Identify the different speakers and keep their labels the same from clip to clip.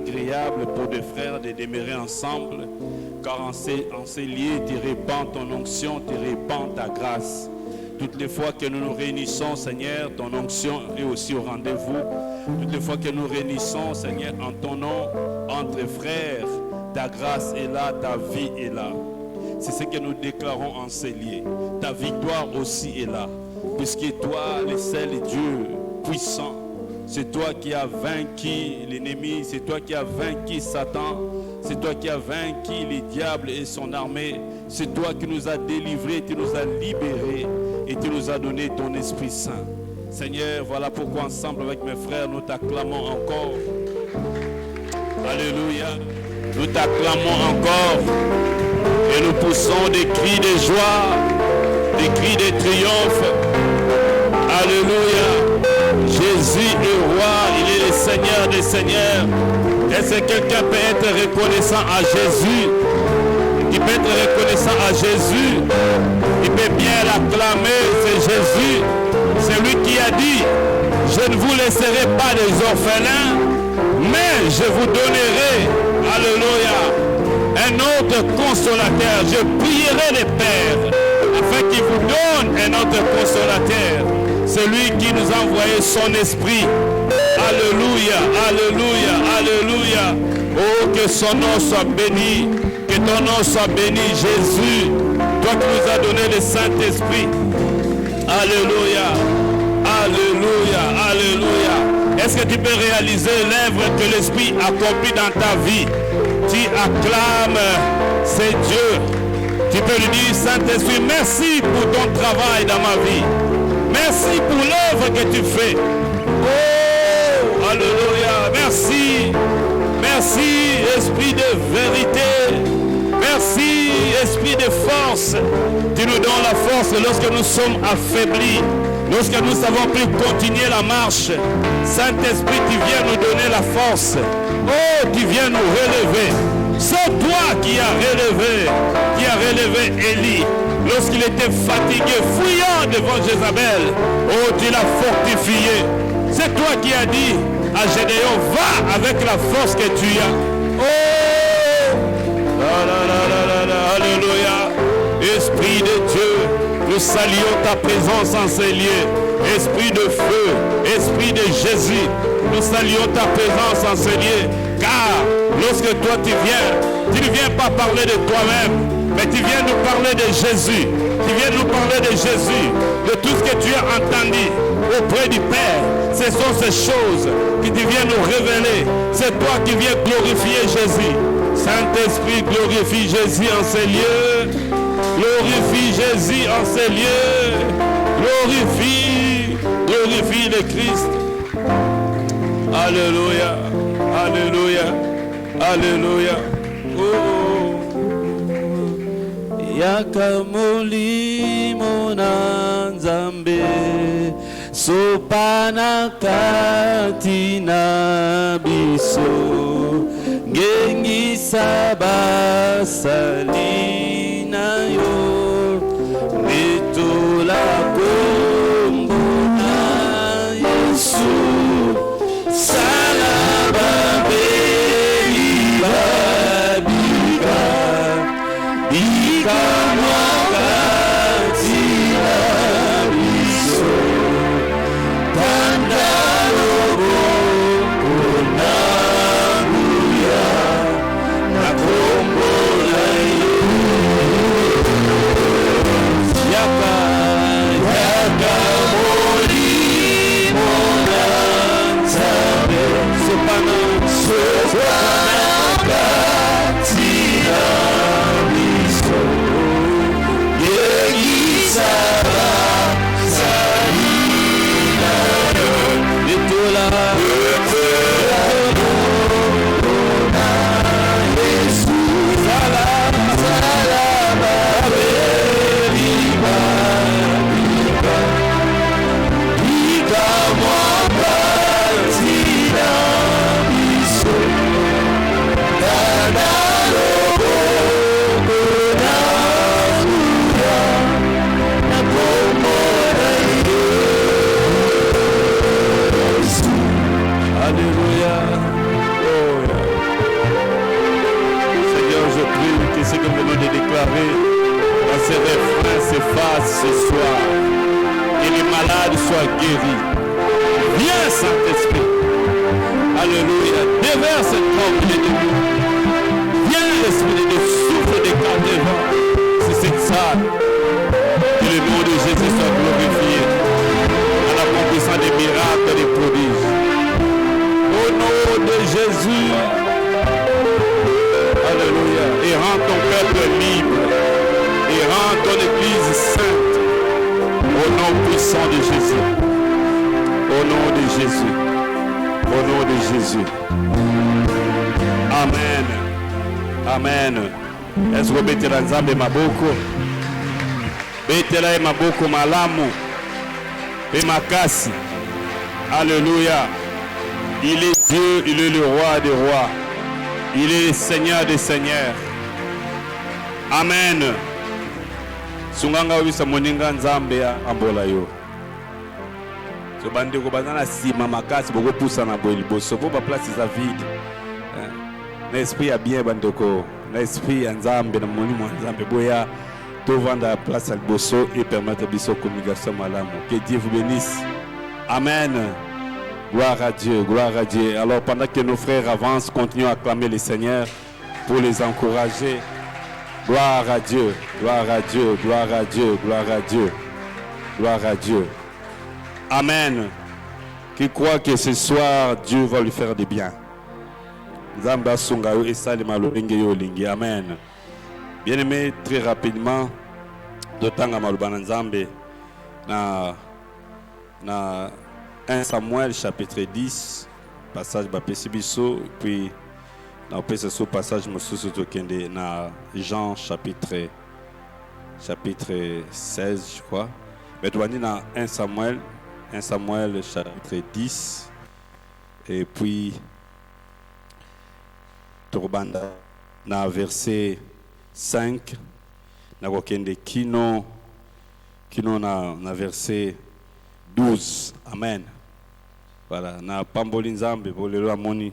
Speaker 1: agréable pour des frères de demeurer ensemble, car en ces lieux, tu répands ton onction, tu répands ta grâce. Toutes les fois que nous nous réunissons, Seigneur, ton onction est aussi au rendez-vous. Toutes les fois que nous réunissons, Seigneur, en ton nom, entre frères, ta grâce est là, ta vie est là. C'est ce que nous déclarons en ces lieux. Ta victoire aussi est là. Puisque toi, le seul Dieu puissant, c'est toi qui as vaincu l'ennemi, c'est toi qui as vaincu Satan, c'est toi qui as vaincu le diable et son armée, c'est toi qui nous as délivrés, tu nous as libérés et tu nous as donné ton Esprit Saint. Seigneur, voilà pourquoi ensemble avec mes frères, nous t'acclamons encore. Alléluia. Nous t'acclamons encore et nous poussons des cris de joie, des cris de triomphe. Alléluia. Jésus est roi, il est le Seigneur des Seigneurs. Est-ce que quelqu'un peut être reconnaissant à Jésus? Il peut être reconnaissant à Jésus. Il peut bien l'acclamer, c'est Jésus. C'est lui qui a dit, je ne vous laisserai pas des orphelins, mais je vous donnerai, alléluia, un autre consolateur. Je prierai le Père afin qu'il vous donne un autre consolateur. C'est lui qui nous a envoyé son esprit. Alléluia, alléluia, alléluia. Oh, que son nom soit béni. Que ton nom soit béni, Jésus. Toi qui nous as donné le Saint-Esprit. Alléluia, alléluia, alléluia. Est-ce que tu peux réaliser l'œuvre que l'Esprit accomplit dans ta vie? Tu acclames, c'est Dieu. Tu peux lui dire, Saint-Esprit, merci pour ton travail dans ma vie. Merci pour l'œuvre que tu fais. Oh, alléluia. Merci. Merci, Esprit de vérité. Merci, Esprit de force. Tu nous donnes la force lorsque nous sommes affaiblis. Lorsque nous ne savons plus continuer la marche. Saint-Esprit, tu viens nous donner la force. Oh, tu viens nous relever. C'est toi qui as relevé Élie. Lorsqu'il était fatigué, fuyant devant Jézabel, oh, tu l'as fortifié. C'est toi qui as dit à Gédéon, va avec la force que tu as. Oh, alléluia. Esprit de Dieu, nous saluons ta présence en ces lieux. Esprit de feu, Esprit de Jésus, nous saluons ta présence en ces lieux. Car lorsque toi tu ne viens pas parler de toi-même, mais tu viens nous parler de Jésus. Tu viens nous parler de Jésus, de tout ce que tu as entendu auprès du Père. Ce sont ces choses que tu viens nous révéler. C'est toi qui viens glorifier Jésus. Saint-Esprit, glorifie Jésus en ces lieux. Glorifie Jésus en ces lieux. Glorifie le Christ. Alléluia, alléluia, alléluia. Oh. Yakamulimo na Nzambe sopana kati na biso ngengisa basali na yo metola kombo na Yesu salaba beliba ces refrains s'effacent ce soir. Que les malades soient guéris. Viens, Saint-Esprit. Alléluia. Déverse cette corps de l'ennemi. Viens, l'Esprit de Dieu, souffle des cartes. C'est cette salle. Que le nom de Jésus soit glorifié. En l'accomplissement des miracles et des prodiges. Au nom de Jésus. Alléluia. Et rends ton peuple libre. Et rends ton église sainte. Au nom puissant de Jésus. Au nom de Jésus. Au nom de Jésus. Amen. Amen. Est-ce que vous la nzambe maboko? Betela maboko malamu. Pe makasi. Alléluia. Il est Dieu, il est le roi des rois. Il est le Seigneur des seigneurs. Amen. Sunganga wisa moninga nzambe ya ambola yo. So bande ko bazana sima makasi boko pousa na boili boso po ba place za vide. Na esprit ya bien bande ko, na esprit ya nzambe na moni mo nzambe boya to vanda la place al boso et permettre biso communication malamu. Que Dieu vous bénisse. Amen. Gloire à Dieu, gloire à Dieu. Alors pendant que nos frères avancent, continuons à acclamer le Seigneur pour les encourager. Gloire à Dieu, gloire à Dieu, gloire à Dieu, gloire à Dieu, gloire à Dieu. Amen. Qui croit que ce soir, Dieu va lui faire du bien. Amen. Bien-aimé, très rapidement, d'autant à Malubana Nzambe, na 1 Samuel chapitre 10, passage Bapesibiso, puis dans le passage Moussousotokende, dans Jean chapitre 16, je crois. Mais tu vas dire dans 1 Samuel chapitre 10, et puis Torbanda, dans verset 5, dans le kino na verset 12. Amen. Voilà, na pamboli nzambe bolelo amoni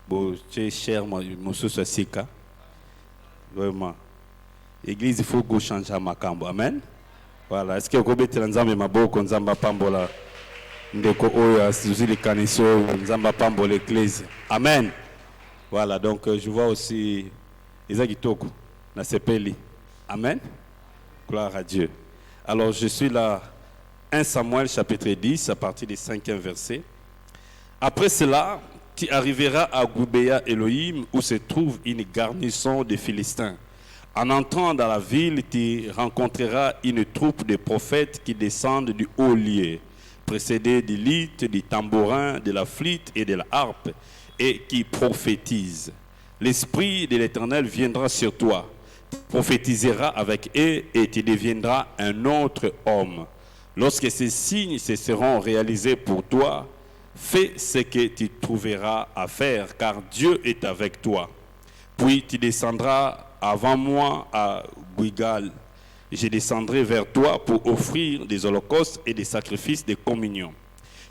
Speaker 1: bo che cher mosusu sika. Vraiment. Église il faut go changer makambo. Amen. Voilà, est-ce que vous betela nzambe maboko nzamba pambola ndeko oyo asizili kaniso nzamba pambola l'église. Amen. Voilà, donc je vois aussi Isaac Itoko na sepeli. Amen. Gloire à Dieu. Alors je suis là 1 Samuel chapitre 10 à partir du 5e verset. Après cela, tu arriveras à Goubéa Elohim où se trouve une garnison de Philistins. En entrant dans la ville, tu rencontreras une troupe de prophètes qui descendent du haut lieu, précédés du luth, du tambourin, de la flûte et de la harpe, et qui prophétisent. L'Esprit de l'Éternel viendra sur toi, tu prophétiseras avec eux et tu deviendras un autre homme. Lorsque ces signes se seront réalisés pour toi, fais ce que tu trouveras à faire, car Dieu est avec toi. Puis tu descendras avant moi à Guigal. Je descendrai vers toi pour offrir des holocaustes et des sacrifices de communion.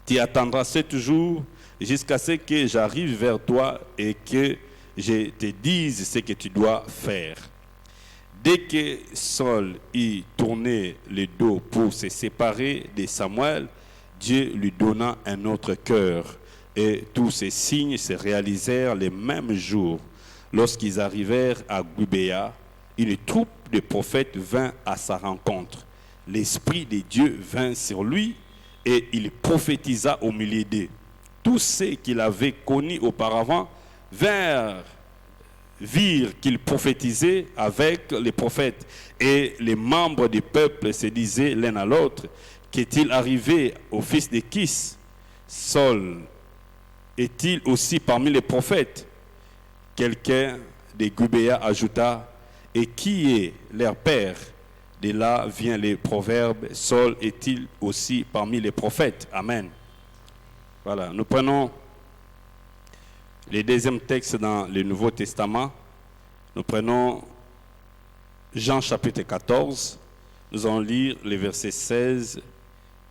Speaker 1: Tu attendras 7 jours jusqu'à ce que j'arrive vers toi et que je te dise ce que tu dois faire. Dès que Saul y tournait le dos pour se séparer de Samuel, Dieu lui donna un autre cœur. Et tous ces signes se réalisèrent les mêmes jours. Lorsqu'ils arrivèrent à Gubéa, une troupe de prophètes vint à sa rencontre. L'Esprit de Dieu vint sur lui et il prophétisa au milieu d'eux. Tous ceux qu'il avait connus auparavant virent qu'il prophétisait avec les prophètes, et les membres du peuple se disaient l'un à l'autre: qu'est-il arrivé au fils de Kis? Saul est-il aussi parmi les prophètes? Quelqu'un de Gubéa ajouta: et qui est leur père? De là vient le proverbe: Saul est-il aussi parmi les prophètes? Amen. Voilà, nous prenons le deuxième texte dans le Nouveau Testament. Nous prenons Jean chapitre 14. Nous allons lire les versets 16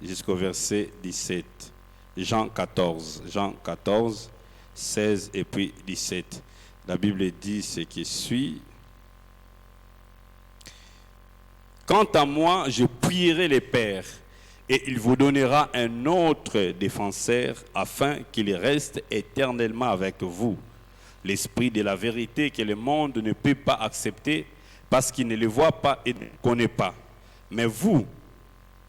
Speaker 1: jusqu'au verset 17. Jean 14, 16 et puis 17. La Bible dit ce qui suit. Quant à moi, je prierai le Père, et il vous donnera un autre défenseur, afin qu'il reste éternellement avec vous. L'Esprit de la vérité que le monde ne peut pas accepter, parce qu'il ne le voit pas et ne le connaît pas. Mais vous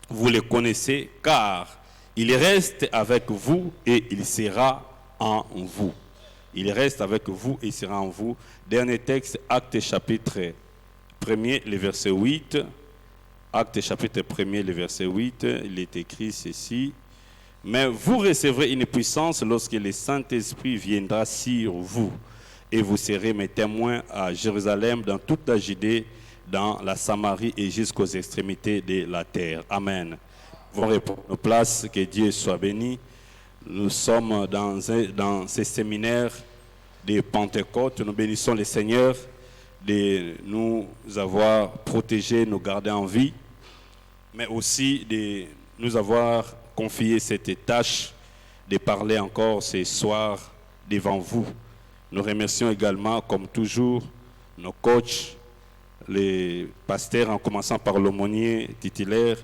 Speaker 1: le connaissez, car il reste avec vous et il sera en vous. Il reste avec vous et il sera en vous. Dernier texte, Actes chapitre 1er, le verset 8. Actes chapitre 1er, le verset 8, il est écrit ceci. Mais vous recevrez une puissance lorsque le Saint-Esprit viendra sur vous. Et vous serez mes témoins à Jérusalem, dans toute la Judée, dans la Samarie et jusqu'aux extrémités de la terre. Amen. Vous répondre nos places, que Dieu soit béni. Nous sommes dans ces séminaires de Pentecôte. Nous bénissons le Seigneur de nous avoir protégés, nous garder en vie, mais aussi de nous avoir confié cette tâche de parler encore ce soir devant vous. Nous remercions également, comme toujours, nos coachs, les pasteurs, en commençant par l'aumônier titulaire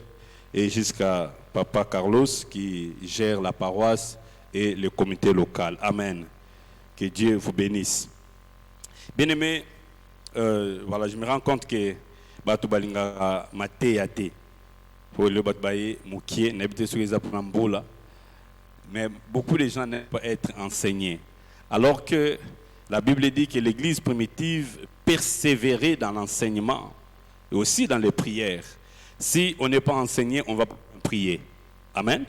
Speaker 1: et jusqu'à Papa Carlos qui gère la paroisse et le comité local. Amen. Que Dieu vous bénisse. Bien-aimés, voilà, je me rends compte que Batu Balinga Mateyate pour le Batbaye Moukié, n'habite sur les Apambola, mais beaucoup de gens n'aiment pas être enseignés. Alors que la Bible dit que l'Église primitive persévérait dans l'enseignement et aussi dans les prières. Si on n'est pas enseigné, on ne va pas prier. Amen.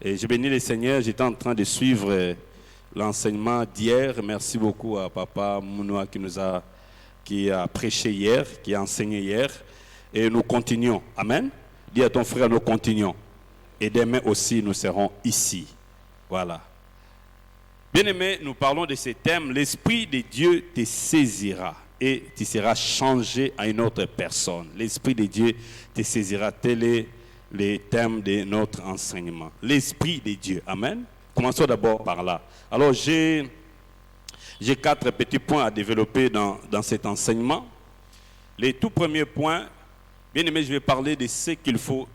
Speaker 1: Et je bénis le Seigneur, j'étais en train de suivre l'enseignement d'hier. Merci beaucoup à Papa Mounoua qui a prêché hier, qui a enseigné hier. Et nous continuons. Amen. Dis à ton frère, nous continuons. Et demain aussi, nous serons ici. Voilà. Bien-aimés, nous parlons de ce thème. L'Esprit de Dieu te saisira et tu seras changé à une autre personne. L'Esprit de Dieu te saisira. Tel est le thème de notre enseignement. L'Esprit de Dieu. Amen. Commençons d'abord par là. Alors, j'ai 4 petits points à développer dans cet enseignement. Les tout premiers points, bien aimé, je vais parler de ce qu'il faut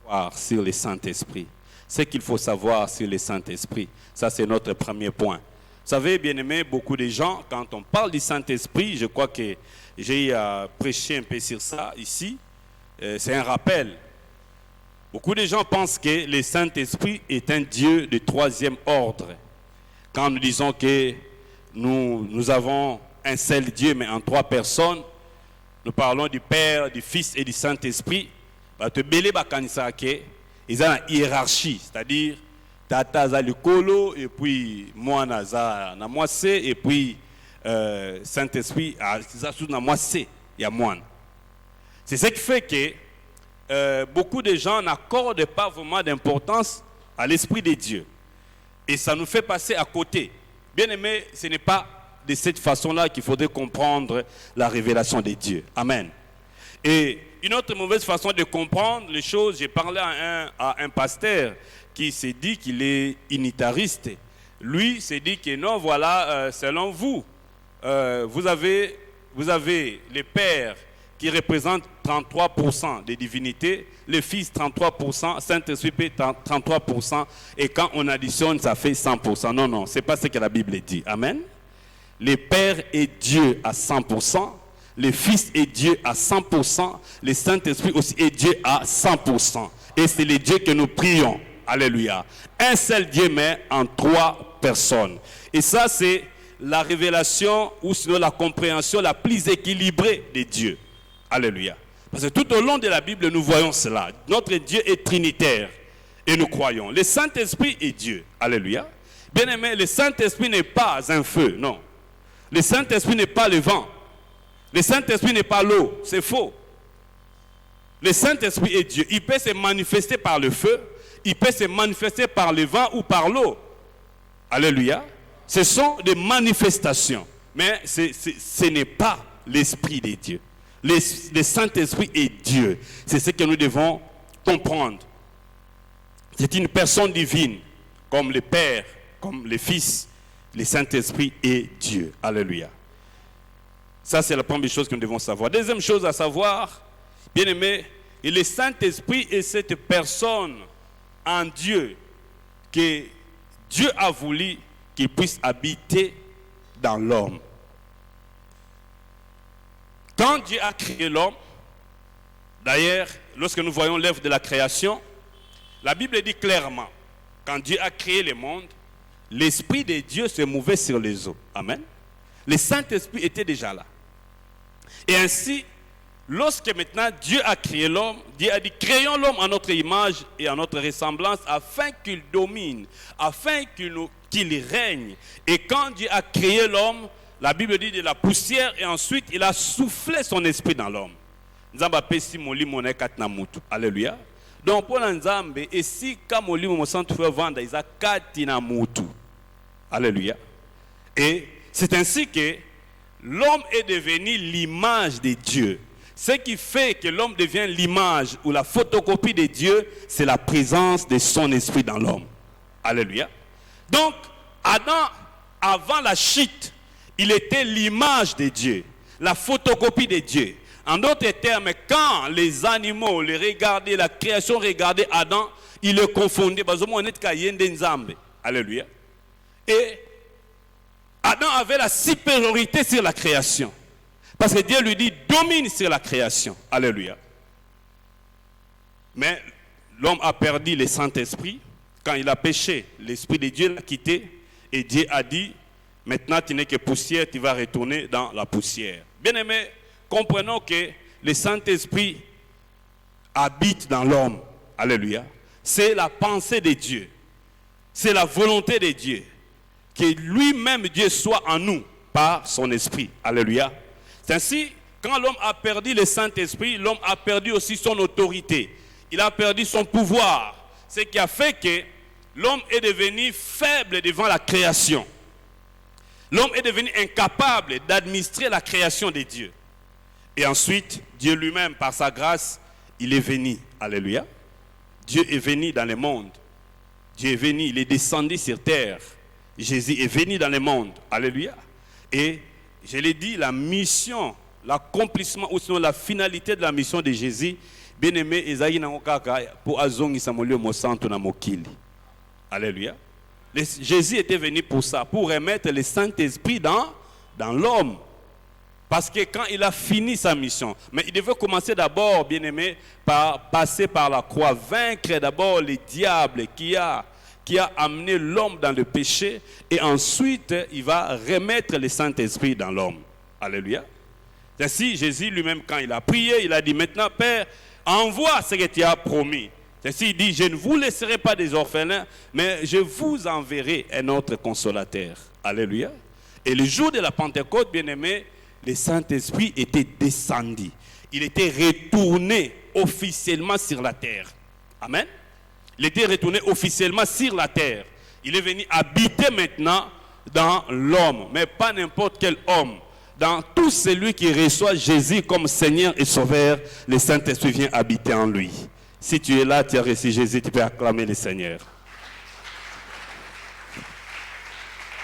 Speaker 1: voir sur le Saint-Esprit. Ce qu'il faut savoir sur le Saint-Esprit. Ça, c'est notre premier point. Vous savez, bien aimé, beaucoup de gens, quand on parle du Saint-Esprit, je crois que j'ai prêché un peu sur ça ici. C'est un rappel. Beaucoup de gens pensent que le Saint-Esprit est un Dieu de 3e ordre. Quand nous disons que nous avons un seul Dieu, mais en 3 personnes, nous parlons du Père, du Fils et du Saint-Esprit. Ils ont une hiérarchie, c'est-à-dire Tata za likolo et puis moi naza na moise et puis Saint-Esprit za sous na moise ya moine. C'est ce qui fait que beaucoup de gens n'accordent pas vraiment d'importance à l'Esprit de Dieu. Et ça nous fait passer à côté. Bien aimé, ce n'est pas de cette façon-là qu'il faudrait comprendre la révélation de Dieu. Amen. Et une autre mauvaise façon de comprendre les choses, j'ai parlé à un pasteur qui s'est dit qu'il est unitariste. Lui s'est dit que non, voilà, selon vous, vous avez les pères qui représentent 33% des divinités, le Fils 33%, Saint-Esprit 33%, et quand on additionne, ça fait 100%. Non, non, ce n'est pas ce que la Bible dit. Amen. Le Père est Dieu à 100%, le Fils est Dieu à 100%, le Saint-Esprit aussi est Dieu à 100%. Et c'est le Dieu que nous prions. Alléluia. Un seul Dieu, mais en 3 personnes. Et ça, c'est la révélation, ou sinon la compréhension la plus équilibrée de Dieu. Alléluia. Parce que tout au long de la Bible, nous voyons cela. Notre Dieu est trinitaire. Et nous croyons. Le Saint-Esprit est Dieu. Alléluia. Bien aimé, le Saint-Esprit n'est pas un feu, non. Le Saint-Esprit n'est pas le vent. Le Saint-Esprit n'est pas l'eau. C'est faux. Le Saint-Esprit est Dieu. Il peut se manifester par le feu. Il peut se manifester par le vent ou par l'eau. Alléluia. Ce sont des manifestations. Mais ce n'est pas l'Esprit de Dieu. Le Saint-Esprit est Dieu. C'est ce que nous devons comprendre. C'est une personne divine, comme le Père, comme le Fils. Le Saint-Esprit est Dieu. Alléluia. Ça, c'est la première chose que nous devons savoir. Deuxième chose à savoir, Bien-aimé, et le Saint-Esprit est cette personne en Dieu que Dieu a voulu qu'il puisse habiter dans l'homme. Quand Dieu a créé l'homme, d'ailleurs, lorsque nous voyons l'œuvre de la création, la Bible dit clairement, quand Dieu a créé le monde, l'Esprit de Dieu se mouvait sur les eaux. Amen. Le Saint-Esprit était déjà là. Et ainsi, lorsque maintenant Dieu a créé l'homme, Dieu a dit, créons l'homme à notre image et à notre ressemblance afin qu'il domine, afin qu'il règne. Et quand Dieu a créé l'homme, la Bible dit de la poussière et ensuite il a soufflé son esprit dans l'homme. Alléluia. Donc pour l'Nzambe, et si comme on lit mon centre vendre, ils ont katina mutu. Alléluia. Et c'est ainsi que l'homme est devenu l'image de Dieu. Ce qui fait que l'homme devient l'image ou la photocopie de Dieu, c'est la présence de son esprit dans l'homme. Alléluia. Donc, Adam, avant la chute, il était l'image de Dieu, la photocopie de Dieu. En d'autres termes, quand les animaux les regardaient, la création regardait Adam, ils le confondaient. Alléluia. Et Adam avait la supériorité sur la création. Parce que Dieu lui dit, domine sur la création. Alléluia. Mais l'homme a perdu le Saint-Esprit. Quand il a péché, l'Esprit de Dieu l'a quitté. Et Dieu a dit, maintenant tu n'es que poussière, tu vas retourner dans la poussière. Bien aimé, comprenons que le Saint-Esprit habite dans l'homme. Alléluia. C'est la pensée de Dieu. C'est la volonté de Dieu. Que lui-même, Dieu, soit en nous par son esprit. Alléluia. C'est ainsi, quand l'homme a perdu le Saint-Esprit, l'homme a perdu aussi son autorité. Il a perdu son pouvoir. Ce qui a fait que l'homme est devenu faible devant la création. L'homme est devenu incapable d'administrer la création de Dieu. Et ensuite, Dieu lui-même, par sa grâce, il est venu. Alléluia. Dieu est venu dans le monde. Dieu est venu, il est descendu sur terre. Jésus est venu dans le monde. Alléluia. Et je l'ai dit, la mission, l'accomplissement ou sinon la finalité de la mission de Jésus, bien aimé, Esaïe Nangokaka, pour Azongi Samolio Mosanto na Mokili. Alléluia. Jésus était venu pour ça, pour remettre le Saint-Esprit dans l'homme. Parce que quand il a fini sa mission, mais il devait commencer d'abord, bien aimé, par passer par la croix, vaincre d'abord le diable qui a amené l'homme dans le péché, et ensuite il va remettre le Saint-Esprit dans l'homme. Alléluia. Ainsi, Jésus lui-même, quand il a prié, il a dit, maintenant Père, envoie ce que tu as promis. Ainsi, il dit, je ne vous laisserai pas des orphelins, mais je vous enverrai un autre consolateur. Alléluia. Et le jour de la Pentecôte, bien aimé, le Saint-Esprit était descendu. Il était retourné officiellement sur la terre. Amen. Il était retourné officiellement sur la terre. Il est venu habiter maintenant dans l'homme, mais pas n'importe quel homme. Dans tout celui qui reçoit Jésus comme Seigneur et Sauveur, le Saint-Esprit vient habiter en lui. Si tu es là, tu as reçu Jésus, tu peux acclamer le Seigneur.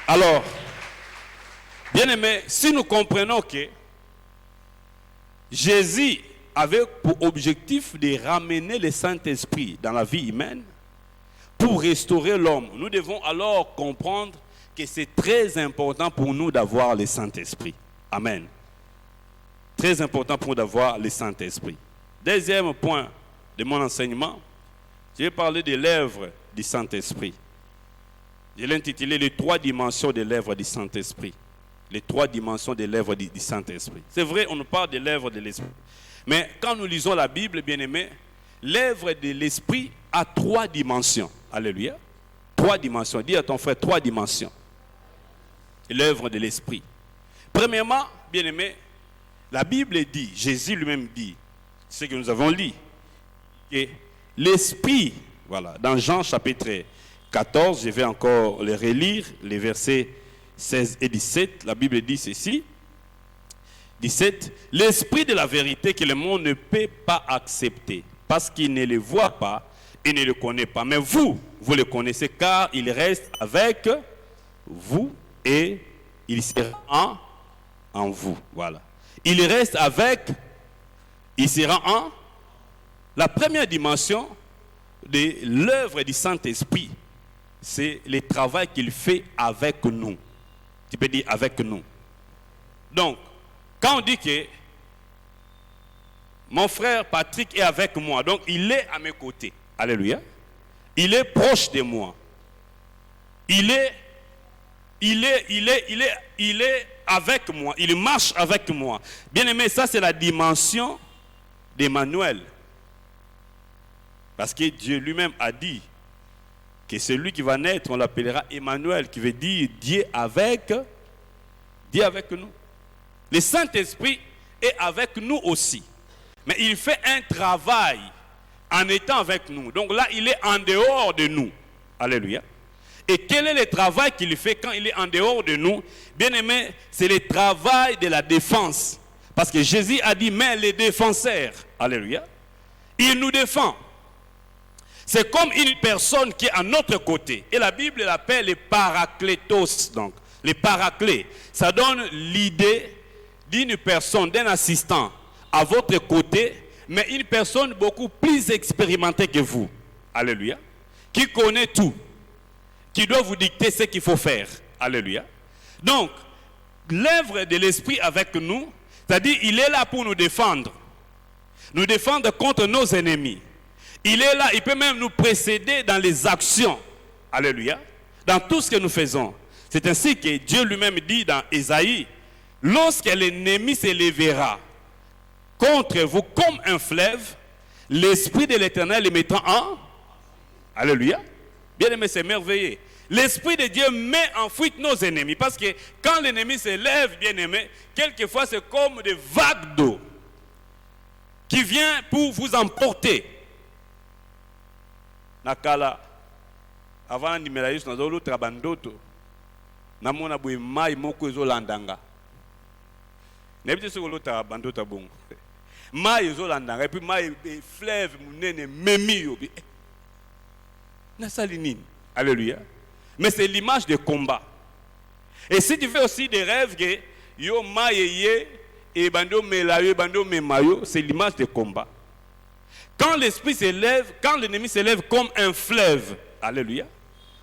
Speaker 1: Alors, bien aimé, si nous comprenons que Jésus avait pour objectif de ramener le Saint-Esprit dans la vie humaine pour restaurer l'homme, nous devons alors comprendre que c'est très important pour nous d'avoir le Saint-Esprit. Amen. Très important pour nous d'avoir le Saint-Esprit. Deuxième point de mon enseignement, je vais parler de l'œuvre du Saint-Esprit. Je l'ai intitulé les 3 dimensions de l'œuvre du Saint-Esprit. Les 3 dimensions de l'œuvre du Saint-Esprit. C'est vrai, on nous parle de l'œuvre de l'Esprit. Mais quand nous lisons la Bible, bien aimé, l'œuvre de l'Esprit a 3 dimensions. Alléluia. 3 dimensions. Dis à ton frère 3 dimensions. L'œuvre de l'Esprit. Premièrement, bien aimé, la Bible dit, Jésus lui-même dit, ce que nous avons lu, que l'Esprit, voilà, dans Jean chapitre 14, je vais encore le relire, les versets 16 et 17, la Bible dit ceci. 17, l'Esprit de la vérité que le monde ne peut pas accepter, parce qu'il ne le voit pas et ne le connaît pas. Mais vous le connaissez, car il reste avec vous et il sera en vous. Voilà. Il reste avec Il sera en la première dimension de l'œuvre du Saint-Esprit. C'est le travail qu'il fait avec nous. Tu peux dire avec nous. Donc, quand on dit que mon frère Patrick est avec moi, donc il est à mes côtés. Alléluia. Il est proche de moi. Il est avec moi. Il marche avec moi. Bien aimé, ça c'est la dimension d'Emmanuel. Parce que Dieu lui-même a dit que celui qui va naître, on l'appellera Emmanuel, qui veut dire Dieu avec nous. Le Saint-Esprit est avec nous aussi. Mais il fait un travail en étant avec nous. Donc là, il est en dehors de nous. Alléluia. Et quel est le travail qu'il fait quand il est en dehors de nous? Bien aimé, c'est le travail de la défense. Parce que Jésus a dit, mais les défenseurs, alléluia, il nous défend. C'est comme une personne qui est à notre côté. Et la Bible l'appelle les paraclétos. Donc, les paraclés, ça donne l'idée d'une personne, d'un assistant à votre côté, mais une personne beaucoup plus expérimentée que vous. Alléluia. Qui connaît tout. Qui doit vous dicter ce qu'il faut faire. Alléluia. Donc, l'œuvre de l'Esprit avec nous, c'est-à-dire il est là pour nous défendre. Nous défendre contre nos ennemis. Il est là, il peut même nous précéder dans les actions. Alléluia. Dans tout ce que nous faisons. C'est ainsi que Dieu lui-même dit dans Ésaïe, lorsque l'ennemi s'élèvera contre vous comme un fleuve, l'Esprit de l'Éternel les mettra en... Alléluia. Bien aimé, c'est merveilleux. L'Esprit de Dieu met en fuite nos ennemis. Parce que quand l'ennemi s'élève, bien aimé, quelquefois c'est comme des vagues d'eau qui viennent pour vous emporter. Nakala, avant nimelaïs na zolo trabandoto, namona bwe mai moko ezolandanga. Nebite solo trabandoto bon. Mai ezolandanga et puis mai fleuve munene memi yo. Na salinine. Alléluia. Mais c'est l'image de combat. Et si tu fais aussi des rêves que yo mai ye et bando melayo bando memayo, c'est l'image de combat. Quand l'esprit s'élève, quand l'ennemi s'élève comme un fleuve, alléluia,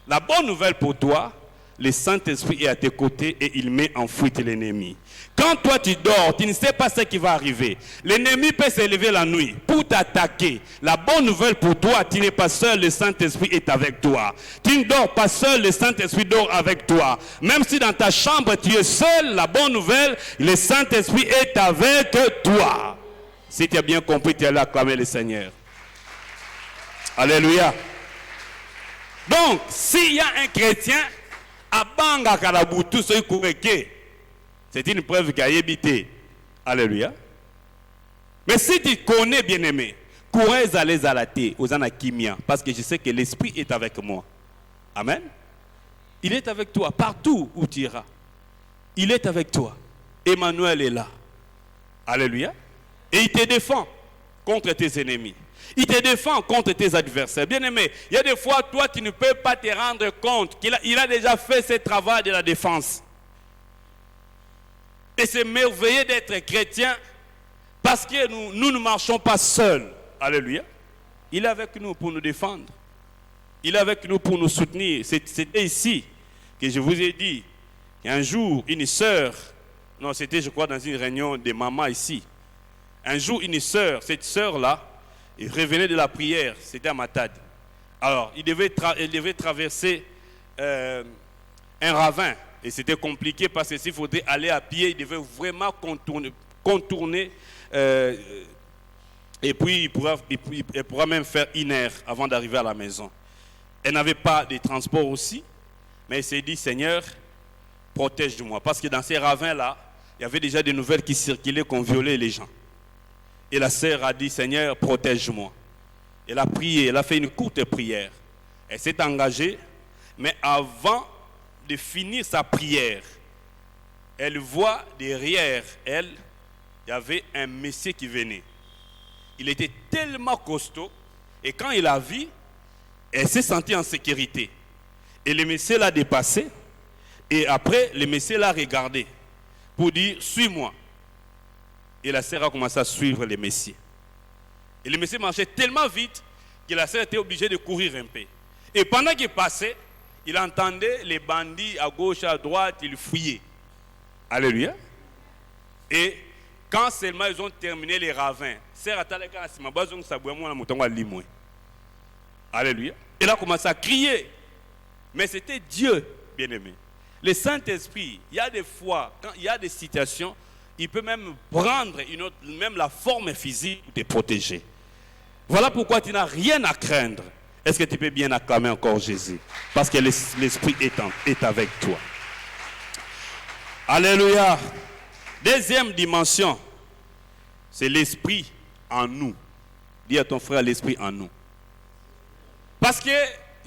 Speaker 1: la bonne nouvelle pour toi, le Saint-Esprit est à tes côtés et il met en fuite l'ennemi. Quand toi tu dors, tu ne sais pas ce qui va arriver. L'ennemi peut s'élever la nuit pour t'attaquer. La bonne nouvelle pour toi, tu n'es pas seul, le Saint-Esprit est avec toi. Tu ne dors pas seul, le Saint-Esprit dort avec toi. Même si dans ta chambre tu es seul, la bonne nouvelle, le Saint-Esprit est avec toi. Si tu as bien compris, tu allais acclamer le Seigneur. Alléluia. Donc, s'il y a un chrétien, c'est une preuve qu'il a habité. Alléluia. Mais si tu connais, bien-aimé, courez à les alater aux anakimia, parce que je sais que l'Esprit est avec moi. Amen. Il est avec toi partout où tu iras. Il est avec toi. Emmanuel est là. Alléluia. Et il te défend contre tes ennemis. Il te défend contre tes adversaires. Bien-aimé, il y a des fois, toi, tu ne peux pas te rendre compte qu'il a déjà fait ce travail de la défense. Et c'est merveilleux d'être chrétien parce que nous ne marchons pas seuls. Alléluia. Il est avec nous pour nous défendre. Il est avec nous pour nous soutenir. C'était ici que je vous ai dit qu'un jour, une sœur, non, c'était, je crois, dans une réunion de maman ici. Un jour, une sœur, cette sœur-là, elle revenait de la prière, c'était à Matad. Alors, elle devait traverser un ravin. Et c'était compliqué parce que s'il faudrait aller à pied, il devait vraiment contourner. Et puis, elle pourra même faire 1 heure avant d'arriver à la maison. Elle n'avait pas de transport aussi, mais elle s'est dit, Seigneur, protège-moi. Parce que dans ces ravins-là, il y avait déjà des nouvelles qui circulaient qu'on violait les gens. Et la sœur a dit, Seigneur, protège-moi. Elle a prié, elle a fait une courte prière. Elle s'est engagée, mais avant de finir sa prière, elle voit derrière elle, il y avait un monsieur qui venait. Il était tellement costaud, et quand il a vu, elle s'est sentie en sécurité. Et le monsieur l'a dépassé, et après, le monsieur l'a regardé pour dire, suis-moi. Et la sœur a commencé à suivre les messieurs. Et le monsieur marchait tellement vite que la sœur était obligée de courir un peu. Et pendant qu'il passait, il entendait les bandits à gauche, à droite, ils fouillaient. Alléluia. Et quand seulement ils ont terminé les ravins, alléluia. Il a commencé à crier. Mais c'était Dieu, bien-aimé. Le Saint-Esprit, il y a des fois, quand il y a des situations, il peut même prendre même la forme physique pour te protéger. Voilà pourquoi tu n'as rien à craindre. Est-ce que tu peux bien acclamer encore Jésus? Parce que l'Esprit est avec toi. Alléluia. Deuxième dimension, c'est l'Esprit en nous. Dis à ton frère, l'Esprit en nous. Parce que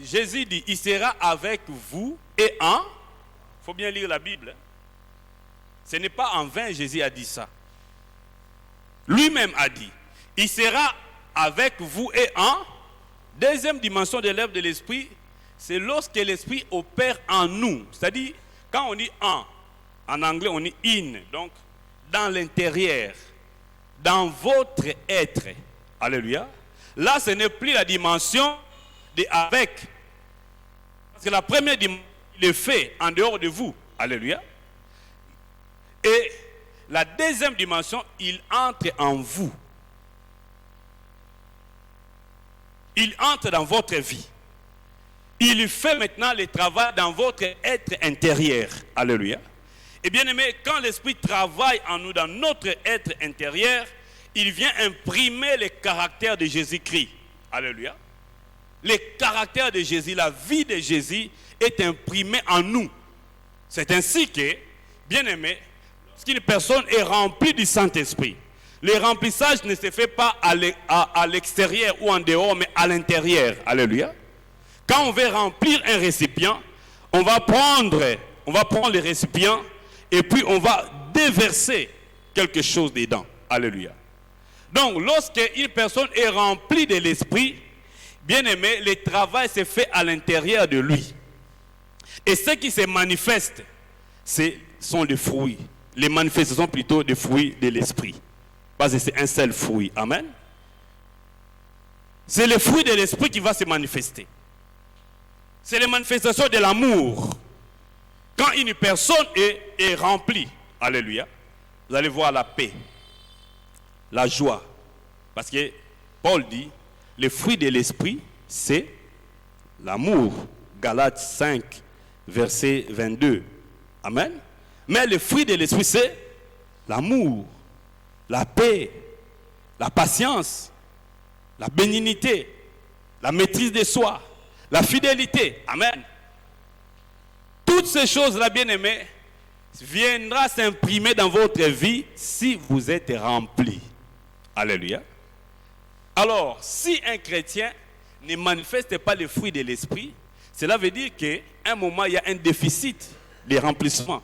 Speaker 1: Jésus dit, il sera avec vous et en... Il faut bien lire la Bible. Ce n'est pas en vain Jésus a dit ça. Lui-même a dit, il sera avec vous et en... Deuxième dimension de l'œuvre de l'Esprit, c'est lorsque l'Esprit opère en nous. C'est-à-dire, quand on dit en anglais on dit in, donc dans l'intérieur, dans votre être. Alléluia. Là, ce n'est plus la dimension de avec. Parce que la première dimension, il est fait en dehors de vous. Alléluia. Et la deuxième dimension, il entre en vous. Il entre dans votre vie. Il fait maintenant le travail dans votre être intérieur. Alléluia. Et bien aimé, quand l'Esprit travaille en nous, dans notre être intérieur, il vient imprimer le caractère de Jésus-Christ. Alléluia. Le caractère de Jésus, la vie de Jésus est imprimée en nous. C'est ainsi que, bien aimé, lorsqu'une personne est remplie du Saint-Esprit, le remplissage ne se fait pas à l'extérieur ou en dehors, mais à l'intérieur. Alléluia. Quand on veut remplir un récipient, on va prendre le récipient et puis on va déverser quelque chose dedans. Alléluia. Donc, lorsqu'une personne est remplie de l'Esprit, bien aimé, le travail se fait à l'intérieur de lui. Et ce qui se manifeste, sont les fruits. Les manifestations plutôt des fruits de l'Esprit. Parce que c'est un seul fruit. Amen. C'est le fruit de l'Esprit qui va se manifester. C'est les manifestations de l'amour. Quand une personne est remplie, alléluia, vous allez voir la paix, la joie. Parce que Paul dit, le fruit de l'Esprit, c'est l'amour. Galates 5, verset 22. Amen. Mais le fruit de l'Esprit, c'est l'amour, la paix, la patience, la bénignité, la maîtrise de soi, la fidélité. Amen. Toutes ces choses-là, bien-aimés, viendra s'imprimer dans votre vie si vous êtes remplis. Alléluia. Alors, si un chrétien ne manifeste pas les fruits de l'Esprit, cela veut dire qu'à un moment, il y a un déficit de remplissement.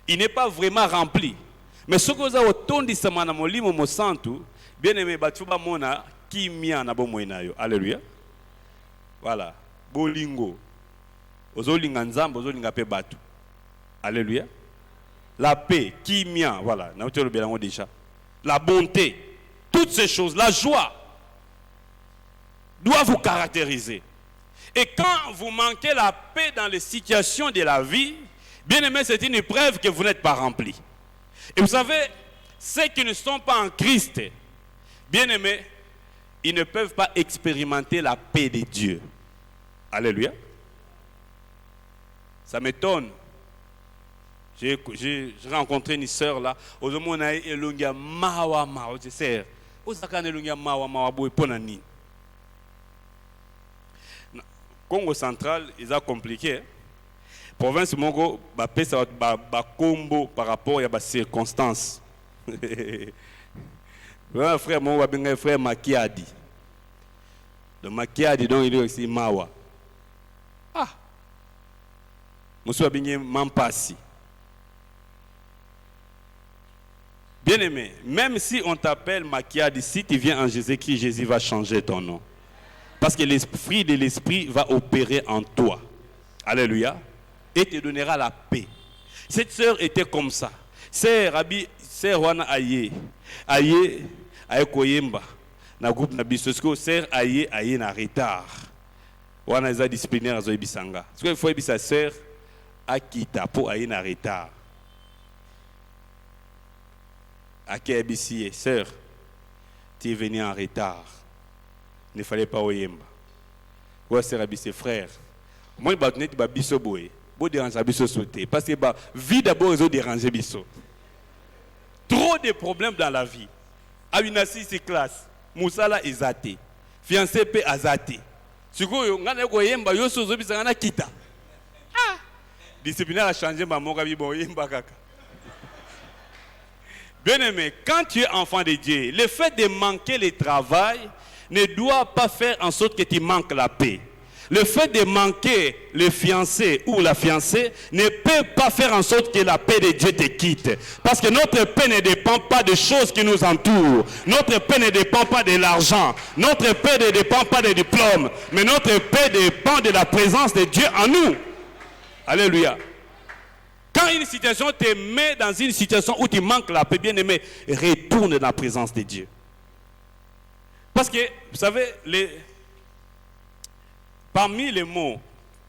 Speaker 1: Il n'est pas vraiment rempli. Mais ce que vous avez entendu, c'est que bien aimé, alléluia. Voilà. Bolingo. Ozolinga nzambe, ozolinga pe batu. Alléluia. La paix, kimia, voilà. Déjà. La bonté. Toutes ces choses, la joie, doivent vous caractériser. Et quand vous manquez la paix dans les situations de la vie, bien aimé, c'est une preuve que vous n'êtes pas rempli. Et vous savez, ceux qui ne sont pas en Christ, bien aimés, ils ne peuvent pas expérimenter la paix de Dieu. Alléluia. Ça m'étonne. J'ai rencontré une sœur là. Congo central, ils ont compliqué. Province Mongo, ça va combo par rapport à des circonstances. Un frère mon un frère Makiadi. Le Makiadi donc il est aussi Mawa. Ah. Monsieur Abigné Mampasi. Bien aimé, même si on t'appelle Makiadi, si tu viens en Jésus-Christ, Jésus va changer ton nom. Parce que l'esprit de l'esprit va opérer en toi. Alléluia. Et te donnera la paix. Cette sœur était comme ça. Sœur Wana Aye Koyemba. na groupe na biso ce que sœur aye na retard wana za disciplinaire azo ebisanga ce que faut ebisa sœur akita po aye na retard akebisi sœur tu es venu en retard ne fallait pas oyemba ouais sœur abisi frère moi ba net ba biso boye bo déranger biso sauter parce que ba vie d'abord ils ont dérangé biso trop de problèmes dans la vie abinasi c'est classe musala ezate fiancé pe azate sikoyo ngana ko yemba yo sozo bisanga na kita disciplinaire a changé ma moka bi bo yemba kaka. Bien aimé, quand tu es enfant de Dieu, le fait de manquer le travail ne doit pas faire en sorte que tu manques la paix. Le fait de manquer le fiancé ou la fiancée ne peut pas faire en sorte que la paix de Dieu te quitte. Parce que notre paix ne dépend pas des choses qui nous entourent. Notre paix ne dépend pas de l'argent. Notre paix ne dépend pas des diplômes. Mais notre paix dépend de la présence de Dieu en nous. Alléluia. Quand une situation te met dans une situation où tu manques la paix, bien aimé, retourne dans la présence de Dieu. Parce que, vous savez, parmi les mots,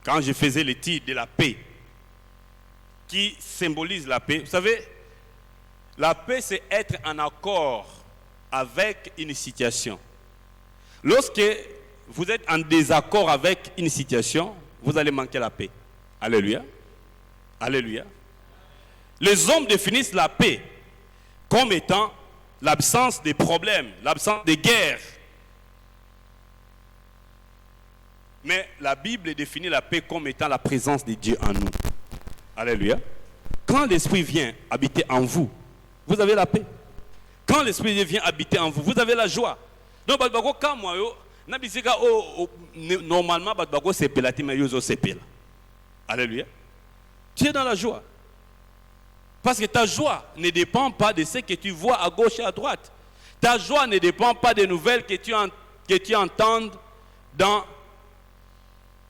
Speaker 1: quand je faisais l'étude de la paix, qui symbolise la paix, vous savez, la paix c'est être en accord avec une situation. Lorsque vous êtes en désaccord avec une situation, vous allez manquer la paix. Alléluia. Alléluia. Les hommes définissent la paix comme étant l'absence de problèmes, l'absence de guerre. Mais la Bible définit la paix comme étant la présence de Dieu en nous. Alléluia. Quand l'Esprit vient habiter en vous, vous avez la paix. Quand l'Esprit de Dieu vient habiter en vous, vous avez la joie. Donc, quand moi, normalement, c'est pelati, mais c'est pel. Alléluia. Tu es dans la joie. Parce que ta joie ne dépend pas de ce que tu vois à gauche et à droite. Ta joie ne dépend pas des nouvelles que tu entends dans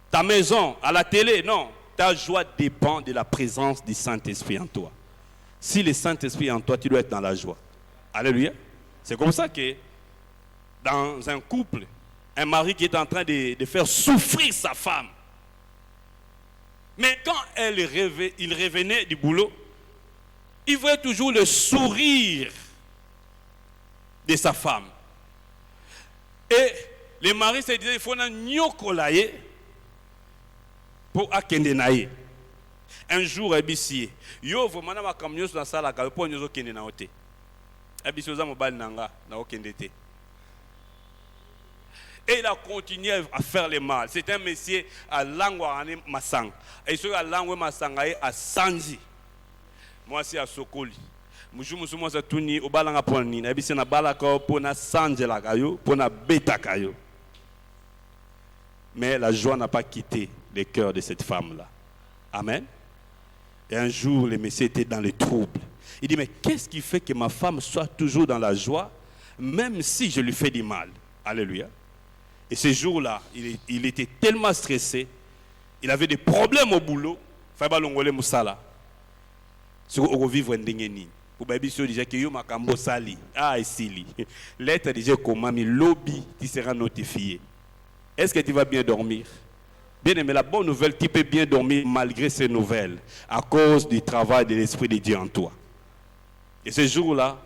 Speaker 1: ta maison, à la télé. Non. Ta joie dépend de la présence du Saint-Esprit en toi. Si le Saint-Esprit est en toi, tu dois être dans la joie. Alléluia. C'est comme ça que dans un couple, un mari qui est en train de faire souffrir sa femme, mais quand il revenait du boulot, il voyait toujours le sourire de sa femme. Et le mari se disait, il faut un nyokolaye pour akendenaye. Un jour, il yo vraiment na makamyo na sala ka po nyozo kende na ote. Abisi oza mobali nanga na okende te. Et il a continué à faire le mal. C'est un monsieur à Langouane Massang. Et celui à Langouane Massang à Sanji. Moi, c'est à Sokoli. Moi, c'est Touni, au Balanga Poni. Et puis, c'est na Balaka pour na Sanji la Kayo, pour na Beta Kayo. Mais la joie n'a pas quitté le cœur de cette femme-là. Amen. Et un jour, le monsieur était dans le trouble. Il dit, mais qu'est-ce qui fait que ma femme soit toujours dans la joie, même si je lui fais du mal? Alléluia. Et ce jour-là, il était tellement stressé, il avait des problèmes au boulot. Il fallait l'ongolé moussala. Ce qu'on vivre en dingeni. Pour baby so déjà que yo makambo sali. Ah ici l'être déjà comment mi lobby tu seras notifié. Est-ce que tu vas bien dormir? Bien aimé, la bonne nouvelle, tu peux bien dormir malgré ces nouvelles, à cause du travail de l'Esprit de Dieu en toi. Et ce jour-là,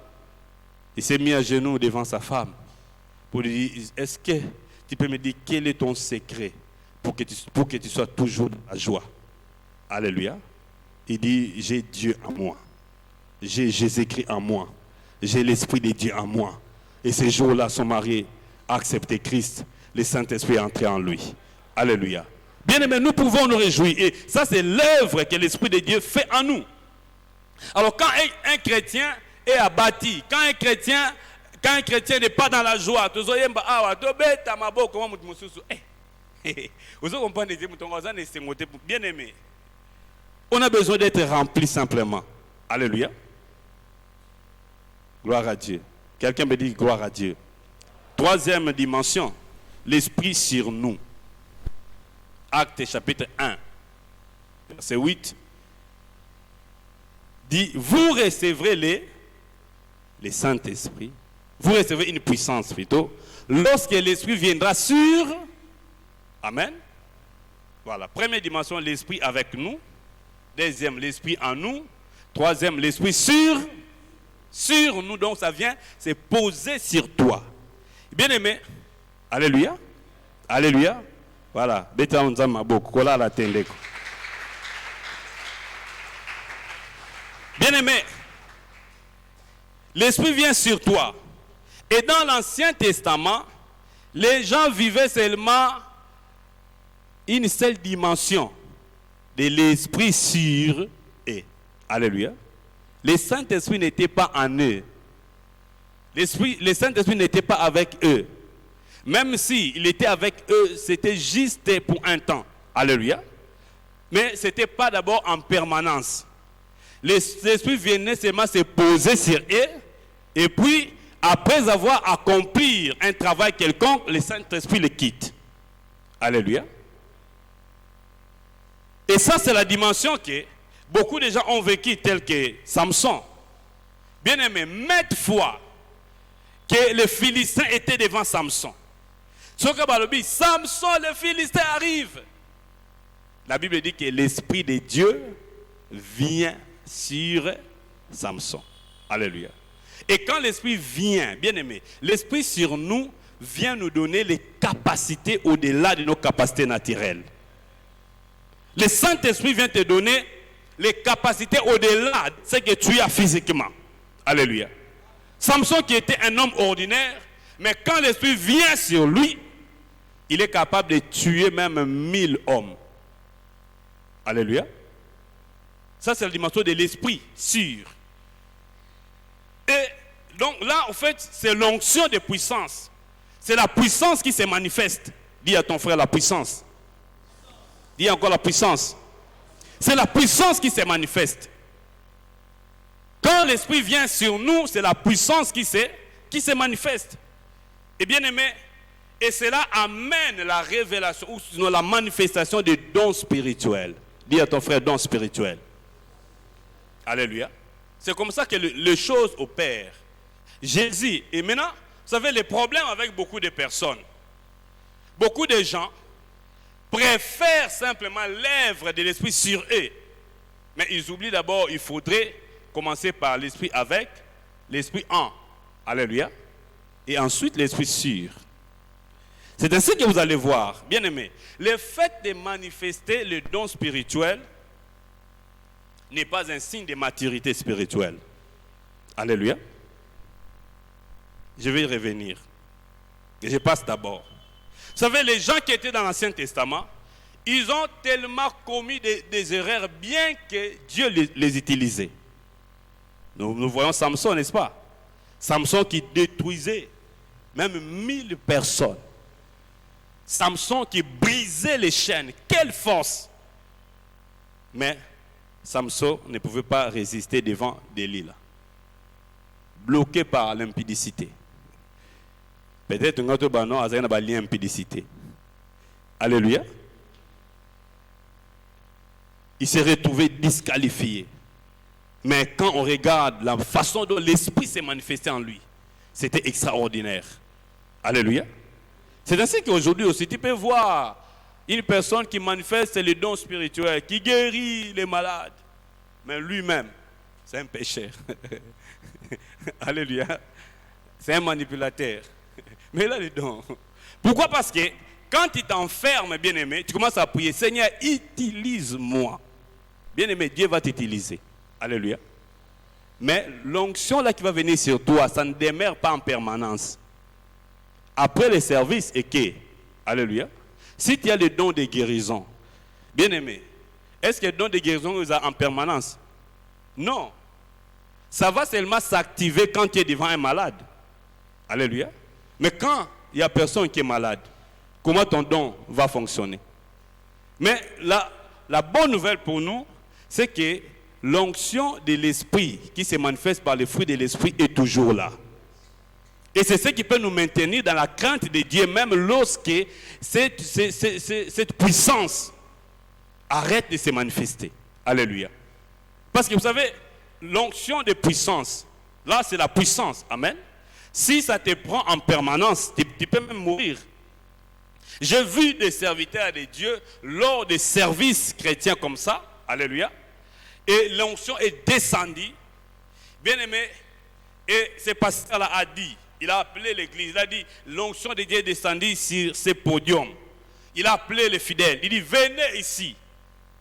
Speaker 1: il s'est mis à genoux devant sa femme pour lui dire, est-ce que tu peux me dire quel est ton secret pour que tu sois toujours dans la joie? Alléluia. Il dit, j'ai Dieu en moi. J'ai Jésus-Christ en moi. J'ai l'Esprit de Dieu en moi. Et ce jour-là, son mari a accepté Christ. Le Saint-Esprit est entré en lui. Alléluia. Bien aimé, nous pouvons nous réjouir. Et ça, c'est l'œuvre que l'Esprit de Dieu fait en nous. Alors, quand un chrétien est abattu, quand un chrétien n'est pas dans la joie, bien aimé, on a besoin d'être rempli simplement. Alléluia. Gloire à Dieu. Quelqu'un me dit gloire à Dieu. Troisième dimension, l'Esprit sur nous. Actes chapitre 1, verset 8. Dit, vous recevrez le Saint-Esprit Vous recevez une puissance plutôt. Lorsque l'Esprit viendra sur... Amen. Voilà. Première dimension, l'Esprit avec nous. Deuxième, l'Esprit en nous. Troisième, l'Esprit sur nous. Donc ça vient, c'est posé sur toi. Bien aimé. Alléluia. Alléluia. Voilà. Bien aimé. L'Esprit vient sur toi. Et dans l'Ancien Testament, les gens vivaient seulement une seule dimension de l'Esprit sur eux. Alléluia. Le Saint-Esprit n'était pas en eux. Le Saint-Esprit n'était pas avec eux. Même s'il était avec eux, c'était juste pour un temps. Alléluia. Mais ce n'était pas d'abord en permanence. L'Esprit venait seulement se poser sur eux. Et puis, après avoir accompli un travail quelconque, le Saint-Esprit le quitte. Alléluia. Et ça, c'est la dimension que beaucoup de gens ont vécu, tel que Samson. Bien aimé, maintes fois que les Philistins étaient devant Samson. Samson, le Philistin arrive. La Bible dit que l'Esprit de Dieu vient sur Samson. Alléluia. Et quand l'Esprit vient, bien aimé, l'Esprit sur nous vient nous donner les capacités au-delà de nos capacités naturelles. Le Saint-Esprit vient te donner les capacités au-delà de ce que tu as physiquement. Alléluia. Samson qui était un homme ordinaire, mais quand l'Esprit vient sur lui, il est capable de tuer même 1000 hommes. Alléluia. Ça, c'est la dimension de l'Esprit sûr. Et donc là, en fait, c'est l'onction de puissance. C'est la puissance qui se manifeste. Dis à ton frère la puissance. Dis encore la puissance. C'est la puissance qui se manifeste. Quand l'Esprit vient sur nous, c'est la puissance qui se manifeste. Et bien aimé, et cela amène la révélation ou sinon la manifestation des dons spirituels. Dis à ton frère dons spirituels. Alléluia. C'est comme ça que les choses opèrent. Jésus, et maintenant, vous savez, les problèmes avec beaucoup de personnes. Beaucoup de gens préfèrent simplement l'œuvre de l'Esprit sur eux. Mais ils oublient d'abord, il faudrait commencer par l'Esprit avec, l'Esprit en. Alléluia. Et ensuite l'Esprit sur. C'est ainsi que vous allez voir, bien aimé, le fait de manifester le don spirituel n'est pas un signe de maturité spirituelle. Alléluia. Je vais y revenir. Et je passe d'abord. Vous savez, les gens qui étaient dans l'Ancien Testament, ils ont tellement commis des erreurs bien que Dieu les utilisait. Nous voyons Samson, n'est-ce pas? Samson qui détruisait même 1000 personnes. Samson qui brisait les chaînes. Quelle force! Mais Samson ne pouvait pas résister devant Delilah. Bloqué par l'impudicité. Peut-être que notre banon a une l'impudicité. Alléluia. Il s'est retrouvé disqualifié. Mais quand on regarde la façon dont l'Esprit s'est manifesté en lui, c'était extraordinaire. Alléluia. C'est ainsi qu'aujourd'hui aussi, tu peux voir une personne qui manifeste les dons spirituels, qui guérit les malades. Mais lui-même, c'est un pécheur. Alléluia. C'est un manipulateur. Mais là, les dons. Pourquoi? Parce que quand tu t'enfermes, bien-aimé, tu commences à prier, Seigneur, utilise-moi. Bien-aimé, Dieu va t'utiliser. Alléluia. Mais l'onction là qui va venir sur toi, ça ne demeure pas en permanence. Après le service, et que, alléluia, si tu as le don de guérison, bien-aimé, est-ce que le don de guérison est en permanence? Non. Ça va seulement s'activer quand tu es devant un malade. Alléluia. Mais quand il n'y a personne qui est malade, comment ton don va fonctionner? Mais la bonne nouvelle pour nous, c'est que l'onction de l'Esprit qui se manifeste par les fruits de l'Esprit est toujours là. Et c'est ce qui peut nous maintenir dans la crainte de Dieu, même lorsque cette puissance arrête de se manifester. Alléluia. Parce que vous savez, l'onction de puissance, là c'est la puissance. Amen. Si ça te prend en permanence, tu peux même mourir. J'ai vu des serviteurs de Dieu lors des services chrétiens comme ça, alléluia, et l'onction est descendue, bien aimé, et ce pasteur-là a dit, il a appelé l'église, il a dit, l'onction de Dieu est descendue sur ce podium. Il a appelé les fidèles, il dit, venez ici.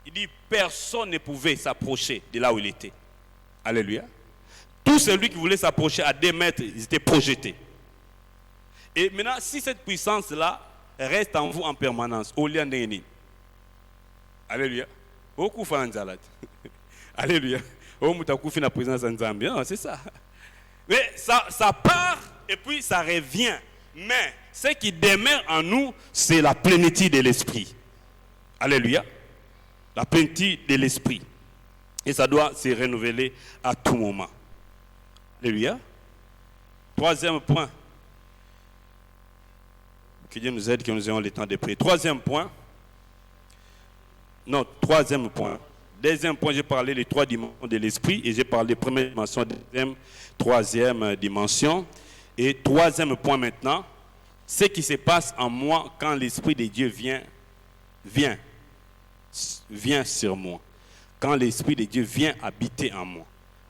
Speaker 1: Il dit, personne ne pouvait s'approcher de là où il était. Alléluia. Tout celui qui voulait s'approcher à 2 mètres, ils étaient projetés. Et maintenant, si cette puissance-là reste en vous en permanence, au lieu de alléluia. Beaucoup font un alléluia. La présence en Zambie. C'est ça. Mais ça part et puis ça revient. Mais ce qui demeure en nous, c'est la plénitude de l'esprit. Alléluia. La plénitude de l'esprit. Et ça doit se renouveler à tout moment. Alléluia. 3e point. Que Dieu nous aide, que nous ayons le temps de prier. 3e point. Non, 3e point. 2e point, j'ai parlé des 3 dimensions de l'esprit. Et j'ai parlé de première dimension, 2e, 3e dimension. Et 3e point maintenant. Ce qui se passe en moi quand l'Esprit de Dieu vient sur moi. Quand l'Esprit de Dieu vient habiter en moi.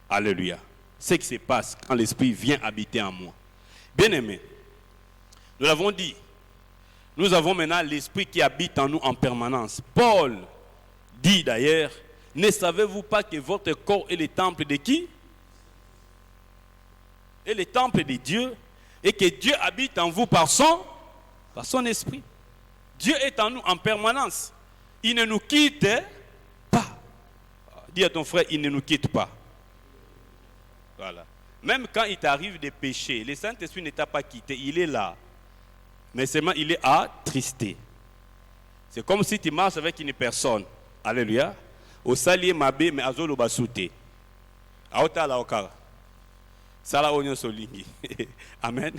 Speaker 1: Alléluia. Ce qui se passe quand l'Esprit vient habiter en moi. Bien-aimés, nous l'avons dit, nous avons maintenant l'Esprit qui habite en nous en permanence. Paul dit d'ailleurs, ne savez-vous pas que votre corps est le temple de qui? Est le temple de Dieu, et que Dieu habite en vous par son esprit. Dieu est en nous en permanence. Il ne nous quitte pas. Dis à ton frère, il ne nous quitte pas. Voilà. Même quand il t'arrive des péchés, le Saint-Esprit ne t'a pas quitté, il est là. Mais seulement il est attristé. C'est comme si tu marches avec une personne. Alléluia. Au salier mabé, mais azolo basouté. Aota la okara. Sala onyo solingi. Amen.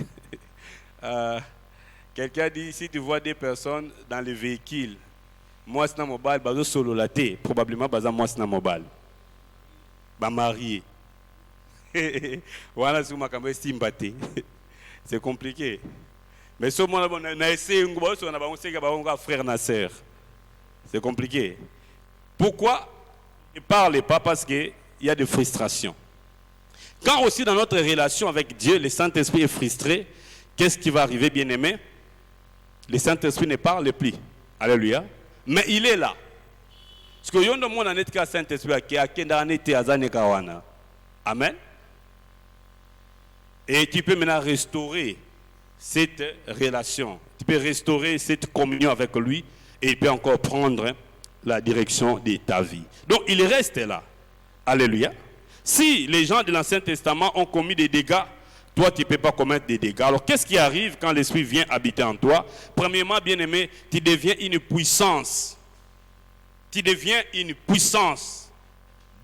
Speaker 1: Quelqu'un dit, si tu vois des personnes dans les véhicules, moi c'est mobile, bazo solo laté, probablement baza moi c'est mobile. Ba marié. Voilà ce que je c'est compliqué. Mais ce moment on a essayé un frère na sœur. C'est compliqué. Pourquoi? Ne parlez pas parce qu'il y a des frustrations. Quand aussi dans notre relation avec Dieu, le Saint-Esprit est frustré, qu'est-ce qui va arriver, bien-aimé? Le Saint-Esprit ne parle plus. Alléluia. Mais il est là. Parce que yon de mon anet ka Saint-Esprit qui a kenda anete azane kawana. Amen. Et tu peux maintenant restaurer cette relation. Tu peux restaurer cette communion avec lui et il peut encore prendre la direction de ta vie. Donc il reste là. Alléluia. Si les gens de l'Ancien Testament ont commis des dégâts, toi tu ne peux pas commettre des dégâts. Alors qu'est-ce qui arrive quand l'Esprit vient habiter en toi? Premièrement, bien-aimé, tu deviens une puissance. Tu deviens une puissance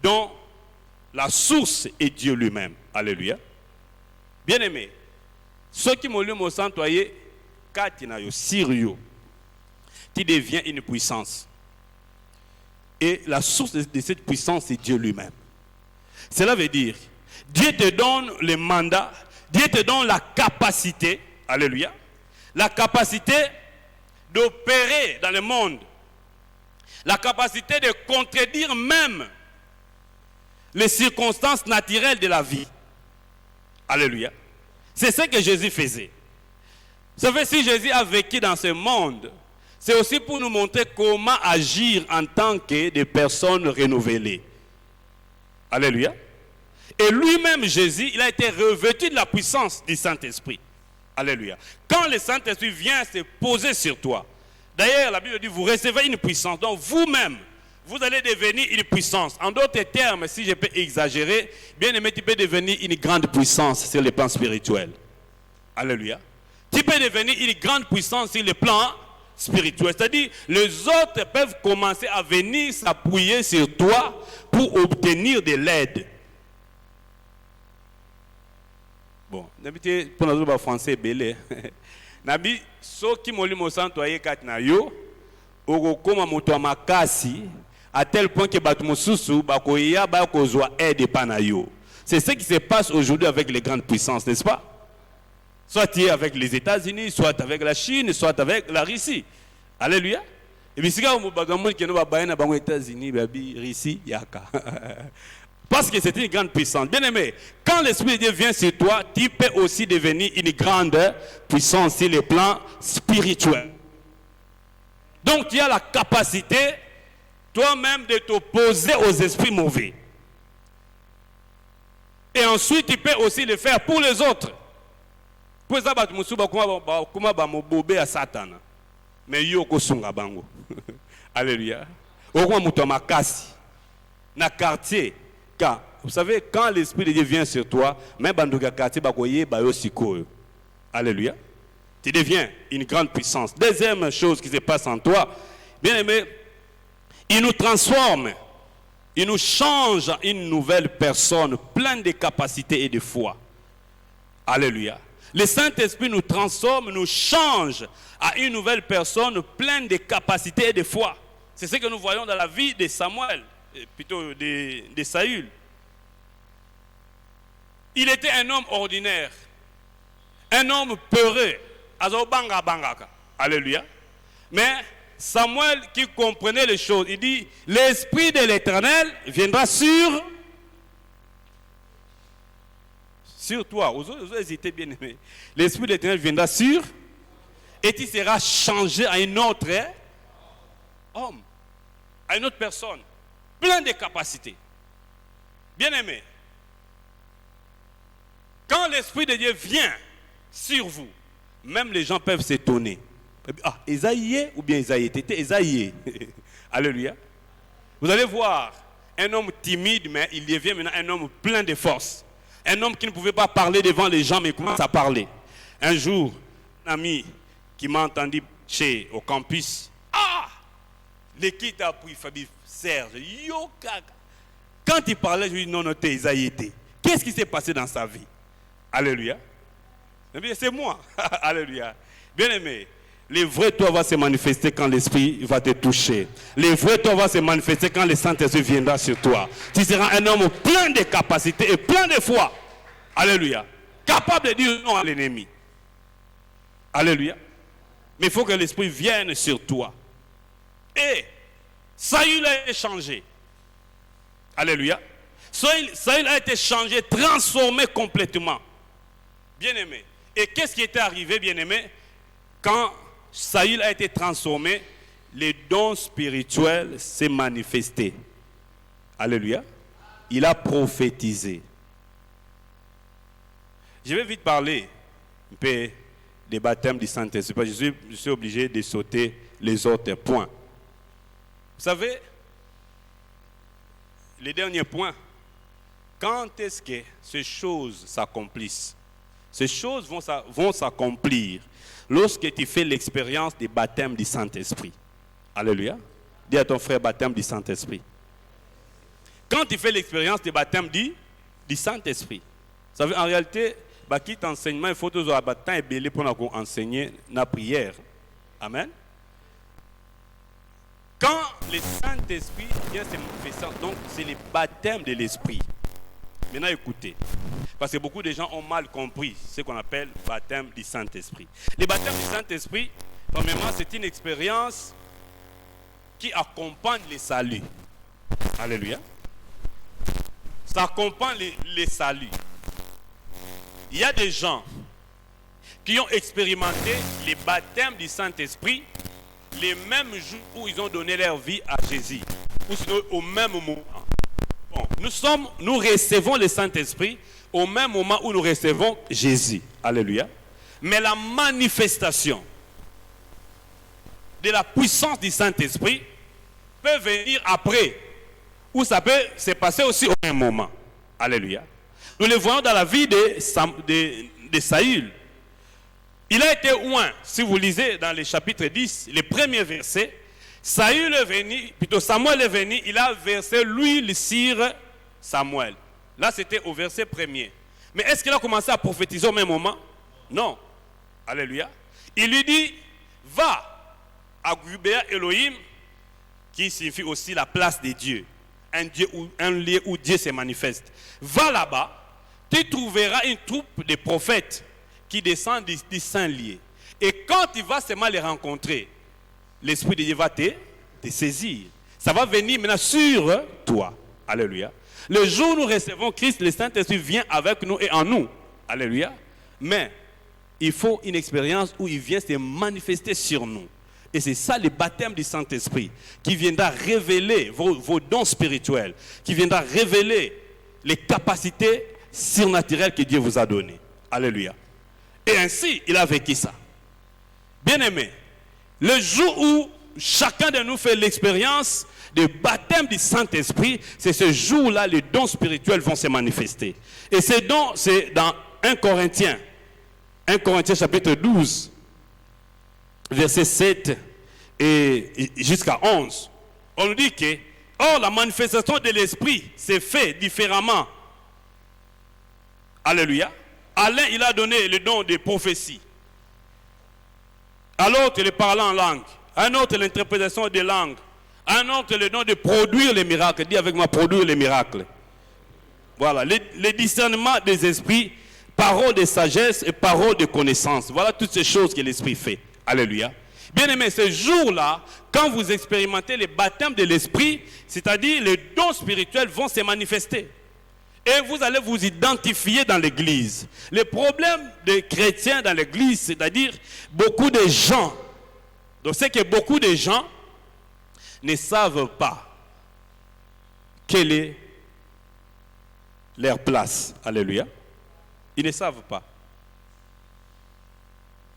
Speaker 1: dont la source est Dieu lui-même. Alléluia. Bien-aimé, ceux qui m'ont lu mon santoyer, Sirio, tu deviens une puissance. Et la source de cette puissance, c'est Dieu lui-même. Cela veut dire, Dieu te donne le mandat, Dieu te donne la capacité, alléluia, la capacité d'opérer dans le monde, la capacité de contredire même les circonstances naturelles de la vie. Alléluia. C'est ce que Jésus faisait. Vous savez, si Jésus a vécu dans ce monde, c'est aussi pour nous montrer comment agir en tant que des personnes renouvelées. Alléluia. Et lui-même, Jésus, il a été revêtu de la puissance du Saint-Esprit. Alléluia. Quand le Saint-Esprit vient se poser sur toi, d'ailleurs, la Bible dit, vous recevez une puissance. Donc, vous-même, vous allez devenir une puissance. En d'autres termes, si je peux exagérer, bien aimé, tu peux devenir une grande puissance sur le plan spirituel. Alléluia. Tu peux devenir une grande puissance sur le plan spirituel. C'est-à-dire, les autres peuvent commencer à venir s'appuyer sur toi pour obtenir de l'aide. Bon, n'habitez pour nous français belé. Nabi so qui moli mo santoyer kat na yo okokoma moto makasi à tel point que batu mosusu bakoya bakozwa aide pa na yo. C'est ce qui se passe aujourd'hui avec les grandes puissances, n'est-ce pas? Soit tu es avec les États-Unis, soit avec la Chine, soit avec la Russie. Alléluia. Et puis si vous avez les États-Unis, Russie, yaka. Parce que c'est une grande puissance. Bien aimé, quand l'Esprit de Dieu vient sur toi, tu peux aussi devenir une grande puissance sur le plan spirituel. Donc tu as la capacité toi-même de t'opposer aux esprits mauvais. Et ensuite tu peux aussi le faire pour les autres. Pour ça, à Satan. Mais yoko sunga bango. Alléluia. Na quartier. Car, vous savez, quand l'Esprit de Dieu vient sur toi, même banduga quartier bakoye bayosiko. Alléluia. Tu deviens une grande puissance. Deuxième chose qui se passe en toi, bien aimé, il nous transforme. Il nous change en une nouvelle personne pleine de capacités et de foi. Alléluia. Le Saint-Esprit nous transforme, nous change à une nouvelle personne pleine de capacités et de foi. C'est ce que nous voyons dans la vie de Samuel, plutôt de Saül. Il était un homme ordinaire, un homme peureux. Alléluia. Mais Samuel qui comprenait les choses, il dit, l'Esprit de l'Éternel viendra sur toi. Vous hésitez, bien aimé. L'Esprit de l'Éternel viendra sur et tu seras changé à un autre homme, à une autre personne, plein de capacités. Bien aimé, quand l'Esprit de Dieu vient sur vous, même les gens peuvent s'étonner. Ah, Esaïe ou bien Esaïe, t'étais Esaïe. Alléluia. Vous allez voir un homme timide, mais il devient maintenant un homme plein de force. Un homme qui ne pouvait pas parler devant les gens, mais il commence à parler. Un jour, un ami qui m'a entendu au campus, ah, l'équipe a pris Fabi Serge, yo kaka. Quand il parlait, je lui dis non, non, t'es Esaïe. Qu'est-ce qui s'est passé dans sa vie? Alléluia. C'est moi. Alléluia. Bien aimé, le vrai toi va se manifester quand l'Esprit va te toucher. Le vrai toi va se manifester quand le Saint-Esprit viendra sur toi. Tu seras un homme plein de capacités et plein de foi. Alléluia. Capable de dire non à l'ennemi. Alléluia. Mais il faut que l'Esprit vienne sur toi. Et Saül a été changé. Alléluia. Saül a été changé, transformé complètement. Bien aimé. Et qu'est-ce qui était arrivé, bien aimé? Quand Saül a été transformé, les dons spirituels s'est manifesté. Alléluia. Il a prophétisé. Je vais vite parler un peu des baptêmes du Saint-Esprit. Je suis obligé de sauter les autres points. Vous savez, les derniers points, quand est-ce que ces choses s'accomplissent? Ces choses vont s'accomplir lorsque tu fais l'expérience des baptêmes du Saint-Esprit. Alléluia. Dis à ton frère, baptême du Saint-Esprit. Quand tu fais l'expérience des baptêmes du Saint-Esprit, vous savez, en réalité, quitte enseignement, il faut toujours baptême et belé pour enseigner la prière. Amen. Quand le Saint-Esprit vient se manifester, donc c'est le baptême de l'Esprit. Maintenant, écoutez, parce que beaucoup de gens ont mal compris ce qu'on appelle baptême du Saint-Esprit. Le baptême du Saint-Esprit, premièrement, c'est une expérience qui accompagne le salut. Alléluia. Ça accompagne le salut. Il y a des gens qui ont expérimenté le baptême du Saint-Esprit les mêmes jours où ils ont donné leur vie à Jésus, ou sinon au même moment. Bon, nous recevons le Saint-Esprit au même moment où nous recevons Jésus. Alléluia. Mais la manifestation de la puissance du Saint-Esprit peut venir après, ou ça peut se passer aussi au même moment. Alléluia. Nous le voyons dans la vie de Saül. Il a été oint, si vous lisez dans le chapitre 10, le premier verset, Saül est venu, plutôt Samuel est venu, il a versé l'huile sur Samuel. Là, c'était au verset premier. Mais est-ce qu'il a commencé à prophétiser au même moment? Non. Alléluia. Il lui dit, va à Gubea Elohim, qui signifie aussi la place de Dieu. Un lieu où Dieu se manifeste. Va là-bas, tu trouveras une troupe de prophètes qui descendent du Saint-Lieu. Et quand tu vas seulement les rencontrer, l'Esprit de Dieu va te saisir. Ça va venir maintenant sur toi. Alléluia. Le jour où nous recevons Christ, le Saint-Esprit vient avec nous et en nous. Alléluia. Mais il faut une expérience où il vient se manifester sur nous. Et c'est ça le baptême du Saint-Esprit qui viendra révéler vos dons spirituels, qui viendra révéler les capacités surnaturelles que Dieu vous a données. Alléluia. Et ainsi, il a vécu ça. Bien-aimé, le jour où chacun de nous fait l'expérience du baptême du Saint-Esprit, c'est ce jour-là les dons spirituels vont se manifester. Et ces dons, c'est dans 1 Corinthiens chapitre 12, verset 7 et jusqu'à 11. On nous dit que, or la manifestation de l'Esprit s'est faite différemment. Alléluia. À l'un, il a donné le don de prophétie. À l'autre, le parlant en langue. À un autre, l'interprétation des langues. À un autre, le don de produire les miracles. Dis avec moi, produire les miracles. Voilà, le discernement des esprits, paroles de sagesse et paroles de connaissance. Voilà toutes ces choses que l'Esprit fait. Alléluia. Bien aimé, ce jour-là, quand vous expérimentez le baptême de l'Esprit, c'est-à-dire les dons spirituels vont se manifester. Et vous allez vous identifier dans l'église. Le problème des chrétiens dans l'église, c'est-à-dire beaucoup de gens. Donc c'est que beaucoup de gens ne savent pas quelle est leur place. Alléluia. Ils ne savent pas.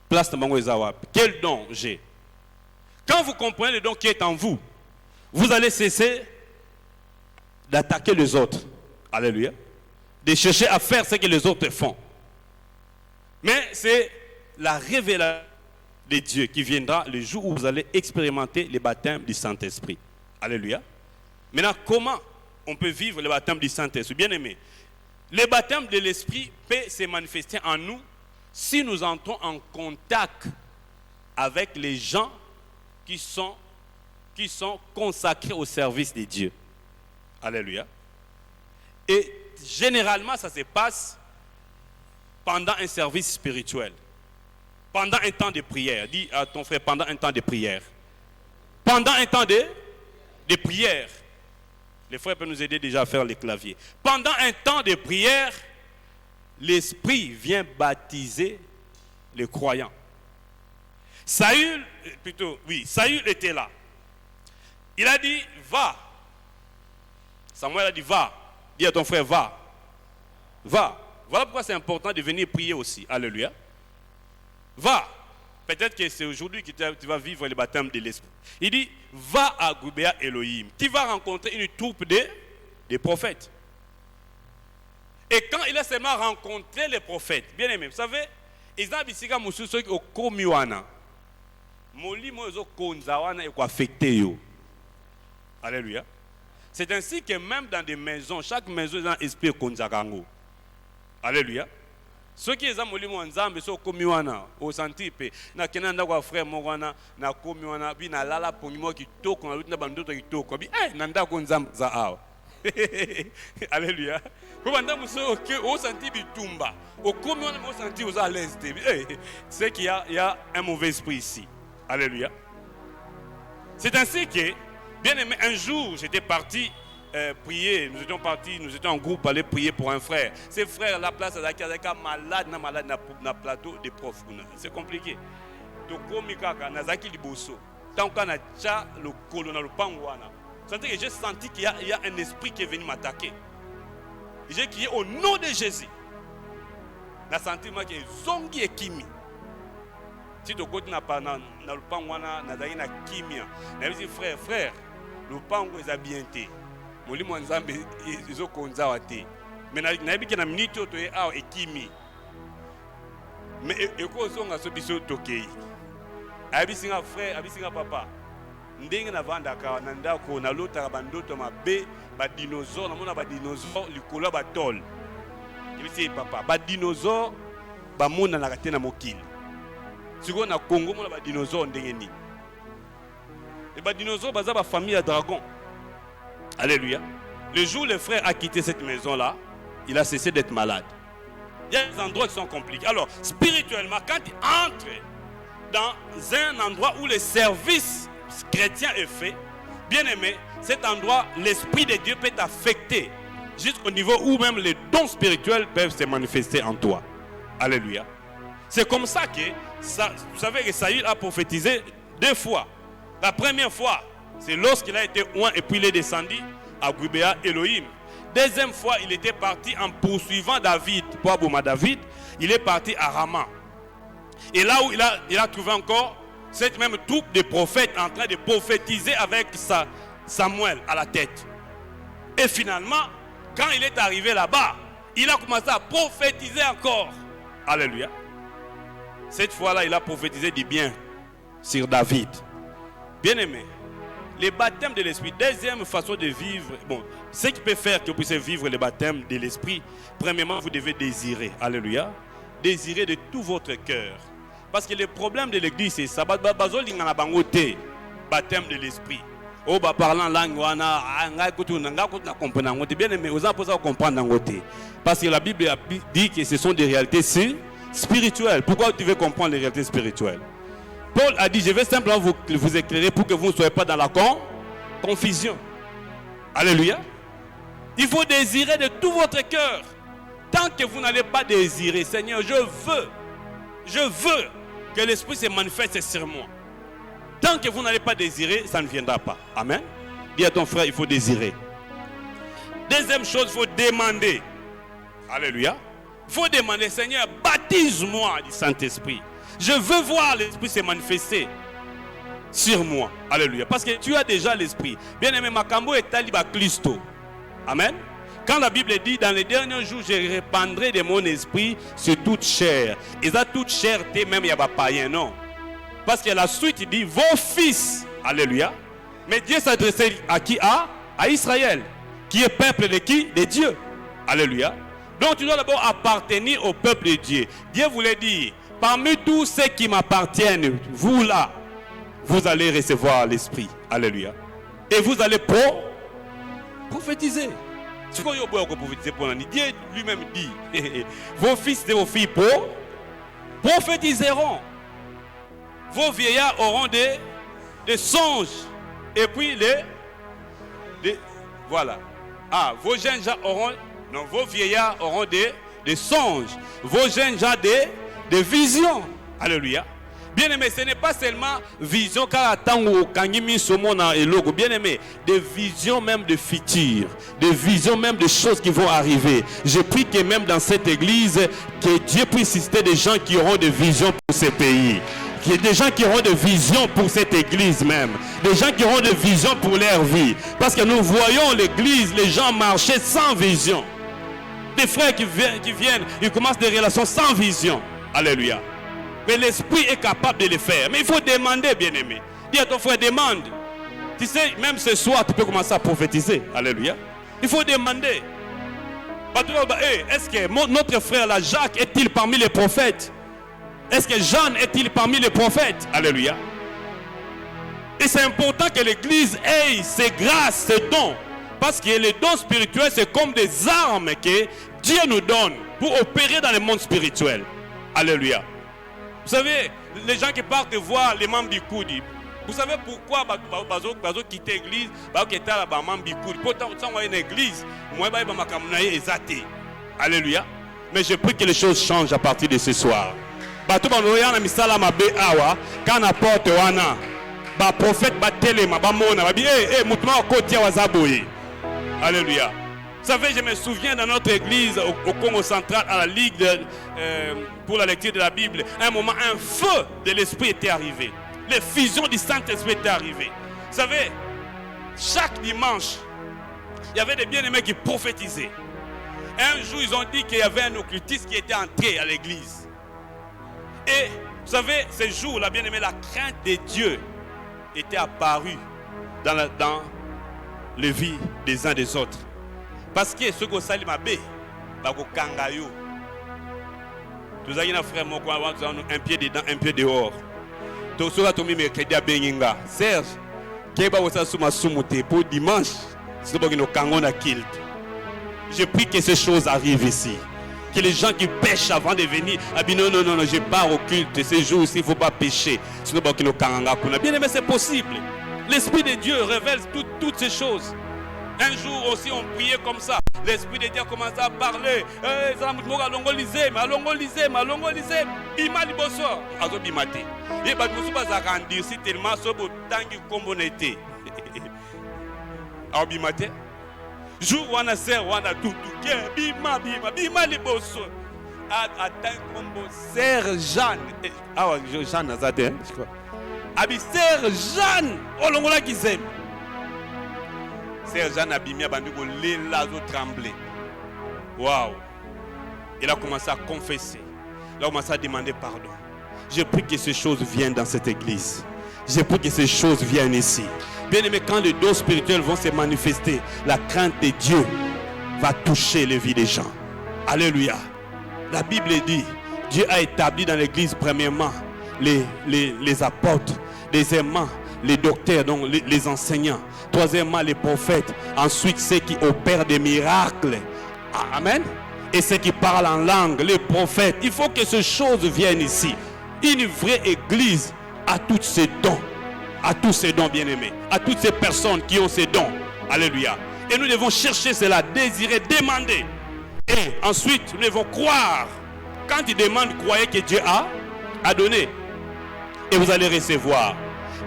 Speaker 1: Place de Mango Ezawap. Quel don j'ai? Quand vous comprenez le don qui est en vous, vous allez cesser d'attaquer les autres. Alléluia. De chercher à faire ce que les autres font. Mais c'est la révélation de Dieu qui viendra le jour où vous allez expérimenter le baptême du Saint-Esprit. Alléluia. Maintenant, comment on peut vivre le baptême du Saint-Esprit? Bien aimé, le baptême de l'Esprit peut se manifester en nous si nous entrons en contact avec les gens qui sont consacrés au service de Dieu. Alléluia. Et généralement, ça se passe pendant un service spirituel. Pendant un temps de prière. Dis à ton frère, pendant un temps de prière. Pendant un temps de prière. Les frères peuvent nous aider déjà à faire les claviers. Pendant un temps de prière, l'Esprit vient baptiser les croyants. Saül était là. Il a dit, va. Samuel a dit, va. Dis à ton frère, va. Va. Voilà pourquoi c'est important de venir prier aussi. Alléluia. Va. Peut-être que c'est aujourd'hui que tu vas vivre le baptême de l'Esprit. Il dit, va à Goubéa Elohim. Tu vas rencontrer une troupe de prophètes. Et quand il a seulement rencontré les prophètes, bien aimé, vous savez, ils ont dit que au Komiwana. Alléluia. C'est ainsi que même dans des maisons, chaque maison est un esprit konzakango. Alléluia. Ceux qui ont molimo nzambe so komiwana au santipe na kenanda kwa frère mwana na komiwana bi na lala pongimo kitoko na lutina bandoto kitoko bi nanda ko nzambe za awa. Alléluia. Ko banda muso que au santi bitumba au komiwana au santi aux à l'aise. C'est qu'il y a un mauvais esprit ici. Alléluia. C'est ainsi que, bien aimé, un jour j'étais parti prier, nous étions en groupe aller prier pour un frère. Ces frères, la place avec malade na plateau de profs. C'est compliqué. Tant qu'on a déjà le colon le pangwana. J'ai senti qu'il y a un esprit qui est venu m'attaquer. J'ai crié au nom de Jésus. Na senti moi que zongi et kimi. Si tu côté na le pangwana na zaki na kimia. Na dit frère, le pango est bien été. Molimo nzambe izo konza wate mais na biki na minute to e a ekimi mais eko zonga so biso tokei abisinga frère abisinga papa ndenge na vanda ka na ndako na lota bandoto mabe ba dinosaure na mona ba dinosaure likolo ba tol ibisi papa ba dinosaure ba mona na katena mokili siko na Congo mona ba dinosaure ndenge ni et ba dinosaure baza ba famille ya dragon. Alléluia. Le jour où le frère a quitté cette maison-là, il a cessé d'être malade.
Speaker 2: Il y a des endroits qui sont compliqués. Alors, spirituellement, quand tu entres dans un endroit où le service chrétien est fait, bien aimé, cet endroit, l'Esprit de Dieu peut t'affecter jusqu'au niveau où même les dons spirituels peuvent se manifester en toi. Alléluia. C'est comme ça que, vous savez que Saül a prophétisé 2 fois. La première fois, c'est lorsqu'il a été oint et puis il est descendu à Gubea Elohim. Deuxième fois, il était parti en poursuivant David, pour abomber David, il est parti à Rama. Et là où il a trouvé encore cette même troupe de prophètes en train de prophétiser avec Samuel à la tête. Et finalement, quand il est arrivé là-bas, il a commencé à prophétiser encore. Alléluia. Cette fois-là, il a prophétisé du bien sur David. Bien aimé, les baptêmes de l'esprit, deuxième façon de vivre, bon, ce qui peut faire que vous puissiez vivre le baptême de l'esprit, premièrement, vous devez désirer. Alléluia. Désirer de tout votre cœur. Parce que le problème de l'église, c'est ça. Baptême de l'esprit. Oh, parlant langue, bien aimé, vous avez comprendre. Parce que la Bible dit que ce sont des réalités spirituelles. Pourquoi tu veux comprendre les réalités spirituelles? Paul a dit, je vais simplement vous éclairer pour que vous ne soyez pas dans la confusion. Alléluia. Il faut désirer de tout votre cœur. Tant que vous n'allez pas désirer, Seigneur, je veux que l'Esprit se manifeste sur moi. Tant que vous n'allez pas désirer, ça ne viendra pas. Amen. Dis à ton frère, il faut désirer. Deuxième chose, il faut demander. Alléluia. Il faut demander, Seigneur, baptise-moi du Saint-Esprit. Je veux voir l'Esprit se manifester sur moi. Alléluia. Parce que tu as déjà l'Esprit. Bien-aimé, Makambo est taliba Christo. Amen. Quand la Bible dit, dans les derniers jours, je répandrai de mon esprit sur toute chair. Et ça, toute chair, même il n'y a pas païen, non. Parce que la suite, il dit, vos fils. Alléluia. Mais Dieu s'adressait à qui? À Israël. Qui est peuple de qui? De Dieu. Alléluia. Donc tu dois d'abord appartenir au peuple de Dieu. Dieu voulait dire, parmi tous ceux qui m'appartiennent, vous là, vous allez recevoir l'esprit. Alléluia. Et vous allez prophétiser. Ce qu'on a prophétiser pour l'année, Dieu lui-même dit, vos fils et vos filles prophétiseront. Vos vieillards auront des songes. Et puis voilà. Vos jeunes gens auront, non, vos vieillards auront des songes. Vos jeunes gens des visions. Alléluia. Bien aimé, ce n'est pas seulement vision car attend au kangimi somona et logo. Bien aimé, des visions même de futur, des visions même de choses qui vont arriver. Je prie que même dans cette église, que Dieu puisse susciter des gens qui auront des visions pour ces pays. Qu'il y ait des gens qui auront des visions pour cette église même. Des gens qui auront des visions pour leur vie. Parce que nous voyons l'église, les gens marcher sans vision. Des frères qui viennent, ils commencent des relations sans vision. Alléluia. Mais l'esprit est capable de le faire. Mais il faut demander, bien-aimé. Dis à ton frère, demande. Tu sais, même ce soir, tu peux commencer à prophétiser. Alléluia. Il faut demander. Est-ce que notre frère là, Jacques, est-il parmi les prophètes? Est-ce que Jean est-il parmi les prophètes? Alléluia. Et c'est important que l'église ait ces grâces, ces dons. Parce que les dons spirituels, c'est comme des armes que Dieu nous donne pour opérer dans le monde spirituel. Alléluia. Vous savez, les gens qui partent voir les membres du Koudi, vous savez pourquoi ils quittent l'église, ils quittent les membres du Koudi. Pourtant, ils sont une église, moi, ils sont alléluia. Mais je prie que les choses changent à partir de ce soir. Quand on apporte un prophète, alléluia. Vous savez, je me souviens dans notre église au Congo central, à la Ligue pour la lecture de la Bible, à un moment, un feu de l'esprit était arrivé. Les fusions du Saint-Esprit étaient arrivées. Vous savez, chaque dimanche, il y avait des bien-aimés qui prophétisaient. Un jour, ils ont dit qu'il y avait un occultiste qui était entré à l'église. Et vous savez, ce jour-là, bien-aimé, la crainte de Dieu était apparue dans les vies des uns des autres. Parce que ce que ça m'a bé, kangayo. Nous avons un frère, un pied dedans, un pied dehors. Tout cela, tout le monde est Benginga. Serge, qui est pour dimanche, c'est pour que nous kangons à kilt. Je prie que ces choses arrivent ici. que les gens qui pêchent avant de venir, non, je pars au culte, ces jours-ci, il ne faut pas pécher. Sinon, bien aimé, c'est possible. L'Esprit de Dieu révèle toutes ces choses. Un jour aussi, on priait comme ça. L'Esprit de Dieu a commencé à parler. Jour où on a serre, on a tout, bima, liboso. Attends, combo, Sœur Jeanne. Ah ouais, Jeanne Nazadé, je crois. Abi Sœur Jeanne, oh l'ongola qui s'aime. Sœur Jeanne Abimia Bandiko, les lazo tremblé. Waouh. Il a commencé à confesser. Il a commencé à demander pardon. Je prie que ces choses viennent dans cette église. Je prie que ces choses viennent ici. Bien aimé, quand les dons spirituels vont se manifester, la crainte de Dieu va toucher les vies des gens. Alléluia. La Bible dit, Dieu a établi dans l'église premièrement les apôtres, deuxièmement les docteurs, donc les enseignants, troisièmement les prophètes, ensuite ceux qui opèrent des miracles. Amen. Et ceux qui parlent en langue, les prophètes. Il faut que ces choses viennent ici. Une vraie église a tous ces dons. À tous ces dons, bien-aimés. À toutes ces personnes qui ont ces dons. Alléluia. Et nous devons chercher cela, désirer, demander. Et ensuite, nous devons croire. Quand il demande, croyez que Dieu a donné. Et vous allez recevoir.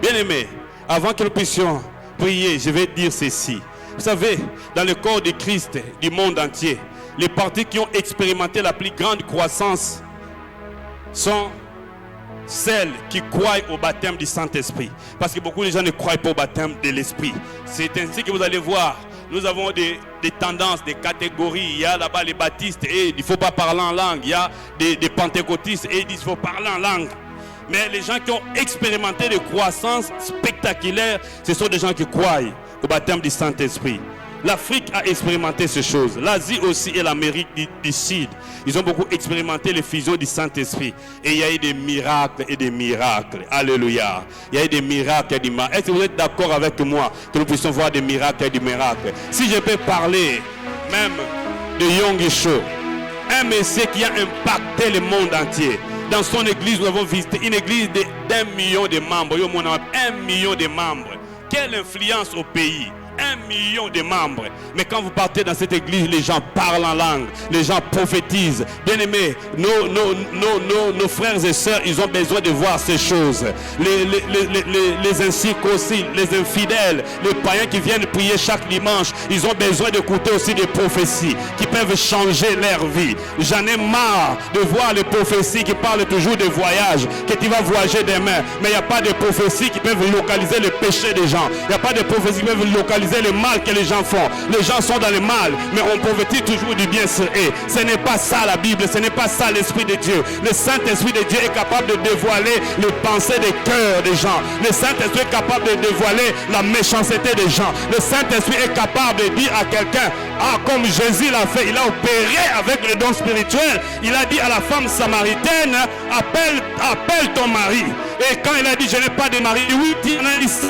Speaker 2: Bien-aimés, avant que nous puissions prier, je vais dire ceci. Vous savez, dans le corps de Christ du monde entier, les parties qui ont expérimenté la plus grande croissance sont celles qui croient au baptême du Saint-Esprit. Parce que beaucoup de gens ne croient pas au baptême de l'Esprit. C'est ainsi que vous allez voir, nous avons des tendances, des catégories. Il y a là-bas les baptistes et il ne faut pas parler en langue. Il y a des pentecôtistes et ils disent qu'il faut parler en langue. Mais les gens qui ont expérimenté des croissances spectaculaires, ce sont des gens qui croient au baptême du Saint-Esprit. L'Afrique a expérimenté ces choses. L'Asie aussi et l'Amérique du Sud. Ils ont beaucoup expérimenté les fusions du Saint-Esprit. Et il y a eu des miracles et des miracles. Alléluia. Il y a eu des miracles et des miracles. Est-ce que vous êtes d'accord avec moi que nous puissions voir des miracles et des miracles? Si je peux parler même de Yonggi Cho, un monsieur qui a impacté le monde entier. Dans son église, nous avons visité une église d'1 million de membres. 1 million de membres. Quelle influence au pays! 1 million de membres. Mais quand vous partez dans cette église, les gens parlent en langue, les gens prophétisent. Bien aimés, nos frères et sœurs, ils ont besoin de voir ces choses. Les incirconcis, les infidèles, les païens qui viennent prier chaque dimanche, ils ont besoin d'écouter aussi des prophéties qui peuvent changer leur vie. J'en ai marre de voir les prophéties qui parlent toujours de voyage, que tu vas voyager demain. Mais il n'y a pas de prophéties qui peuvent localiser le péché des gens. Il n'y a pas de prophéties qui peuvent localiser le mal que les gens font. Les gens sont dans le mal, mais on prophétise toujours du bien sur eux. Ce n'est pas ça la Bible, ce n'est pas ça l'Esprit de Dieu. Le Saint-Esprit de Dieu est capable de dévoiler les pensées des cœurs des gens. Le Saint-Esprit est capable de dévoiler la méchanceté des gens. Le Saint-Esprit est capable de dire à quelqu'un, comme Jésus l'a fait, il a opéré avec le don spirituel. Il a dit à la femme samaritaine, appelle ton mari. Et quand il a dit, je n'ai pas de mari, oui, il en a dit 5.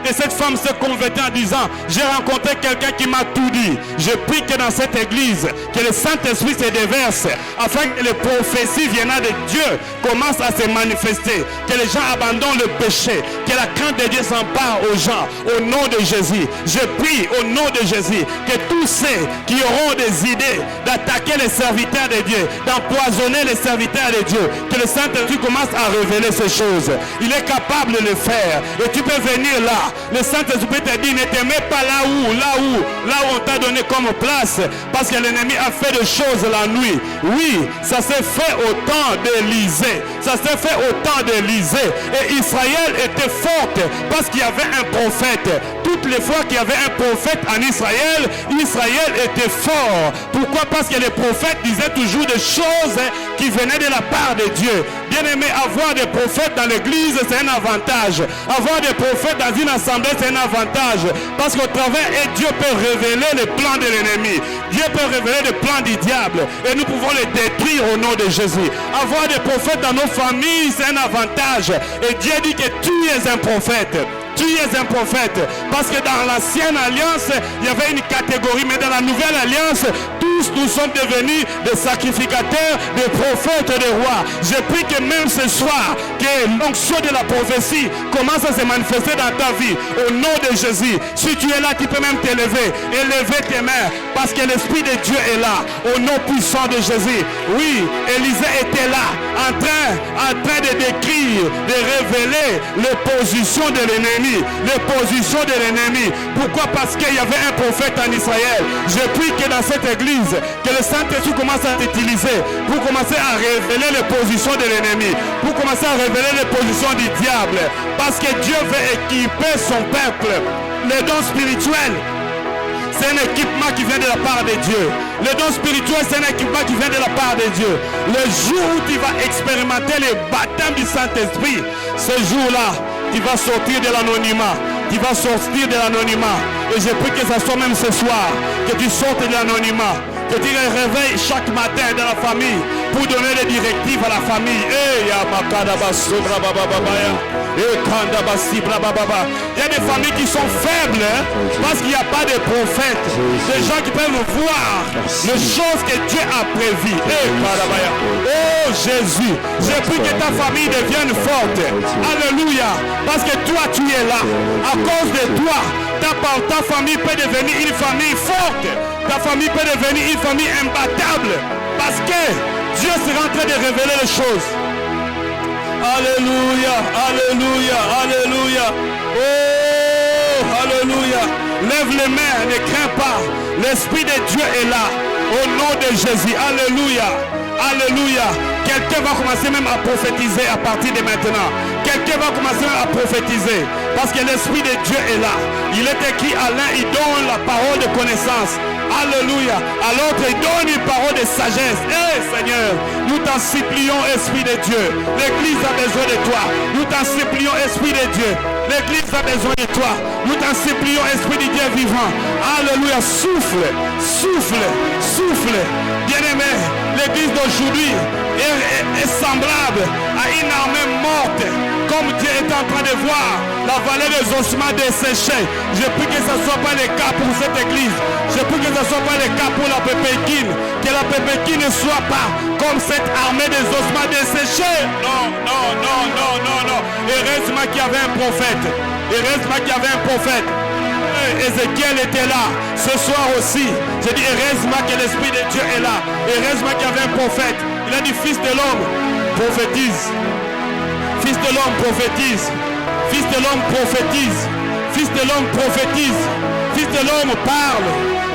Speaker 2: Et cette femme se convertit en disant, j'ai rencontré quelqu'un qui m'a tout dit. Je prie que dans cette église, que le Saint-Esprit se déverse, afin que les prophéties venant de Dieu commencent à se manifester, que les gens abandonnent le péché, que la crainte de Dieu s'empare aux gens, au nom de Jésus. Je prie au nom de Jésus, que tous ceux qui auront des idées d'attaquer les serviteurs de Dieu, d'empoisonner les serviteurs de Dieu, que le Saint-Esprit commence à révéler ces choses. Il est capable de le faire. Et tu peux venir là. Le Saint-Esprit te dit, ne te mets pas là où on t'a donné comme place, parce que l'ennemi a fait des choses la nuit. Oui, ça s'est fait au temps d'Élisée. Ça s'est fait au temps d'Élisée. Et Israël était forte parce qu'il y avait un prophète. Toutes les fois qu'il y avait un prophète en Israël, Israël était fort. Pourquoi? Parce que les prophètes disaient toujours des choses qui venaient de la part de Dieu. Bien aimé, avoir des prophètes dans l'église, c'est un avantage. Avoir des prophètes dans une assemblée, c'est un avantage. Parce qu'au travers, Dieu peut révéler les plans de l'ennemi. Dieu peut révéler les plans du diable. Et nous pouvons les détruire au nom de Jésus. Avoir des prophètes dans nos familles, c'est un avantage. Et Dieu dit que tu es un prophète. Tu es un prophète. Parce que dans l'ancienne alliance, il y avait une catégorie. Mais dans la nouvelle alliance, tous
Speaker 1: tous nous sommes devenus des sacrificateurs, des prophètes, des rois. Je prie que même ce soir, que l'onction de la prophétie commence à se manifester dans ta vie. Au nom de Jésus, si tu es là, tu peux même t'élever et lever tes mains parce que l'Esprit de Dieu est là. Au nom puissant de Jésus. Oui, Élisée était là, en train de décrire, de révéler les positions de l'ennemi. Les positions de l'ennemi. Pourquoi? Parce qu'il y avait un prophète en Israël. Je prie que dans cette église, que le Saint-Esprit commence à t'utiliser pour commencer à révéler les positions de l'ennemi, pour commencer à révéler les positions du diable. Parce que Dieu veut équiper son peuple. Les dons spirituels, c'est un équipement qui vient de la part de Dieu. Le don spirituel, c'est un équipement qui vient de la part de Dieu. Le jour où tu vas expérimenter le baptême du Saint-Esprit, ce jour-là, tu vas sortir de l'anonymat. Tu vas sortir de l'anonymat. Et je prie que ça soit même ce soir, que tu sortes de l'anonymat. Que tu te réveilles chaque matin dans la famille pour donner des directives à la famille. Il y a des familles qui sont faibles parce qu'il n'y a pas de prophètes. Des gens qui peuvent voir les choses que Dieu a prévues. Oh Jésus, je prie que ta famille devienne forte. Alléluia. Parce que toi tu es là. À cause de toi, ta famille peut devenir une famille forte. Ta famille peut devenir une famille imbattable. Parce que Dieu sera en train de révéler les choses. Alléluia, alléluia, alléluia. Oh, alléluia. Lève les mains, ne crains pas. L'Esprit de Dieu est là. Au nom de Jésus. Alléluia. Alléluia. Quelqu'un va commencer même à prophétiser à partir de maintenant. Quelqu'un va commencer même à prophétiser. Parce que l'Esprit de Dieu est là. Il est écrit à l'un, il donne la parole de connaissance. Alléluia. À l'autre, il donne une parole de sagesse. Seigneur, nous t'en supplions, Esprit de Dieu. L'Église a besoin de toi. Nous t'en supplions, Esprit de Dieu. L'Église a besoin de toi. Nous t'en supplions, Esprit de Dieu vivant. Alléluia. Souffle, souffle, souffle. Bien-aimé, l'Église d'aujourd'hui est semblable à une armée morte. Comme Dieu est en train de voir la vallée des ossements desséchés. Je prie que ce ne soit pas le cas pour cette église. Je prie que ce ne soit pas le cas pour la Pépékine. Que la Pépékine ne soit pas comme cette armée des ossements desséchés. Non, non, non, non, non, non. Heureusement qu'il y avait un prophète. Heureusement qu'il y avait un prophète. Ézéchiel était là. Ce soir aussi. J'ai dit heureusement que l'Esprit de Dieu est là. Heureusement qu'il y avait un prophète. Il a dit fils de l'homme, prophétise. Fils de l'homme prophétise. Fils de l'homme prophétise. Fils de l'homme prophétise. Fils de l'homme parle.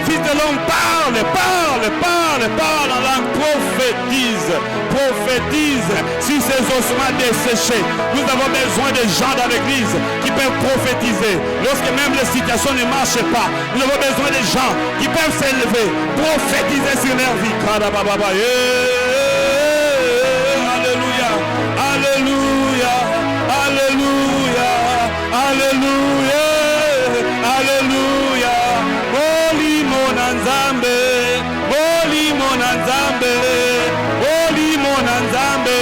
Speaker 1: Fils de l'homme parle, parle, parle, parle en langue. Prophétise. Prophétise sur ces ossements desséchés. Nous avons besoin de gens dans l'église qui peuvent prophétiser. Lorsque même les situations ne marchent pas, nous avons besoin de gens qui peuvent s'élever. Prophétiser sur leur vie. Alléluia. Alléluia. Alléluia. Alléluia. Alléluia. Holy Monanzambe. Holy Monanzambe. Holy Monanzambe.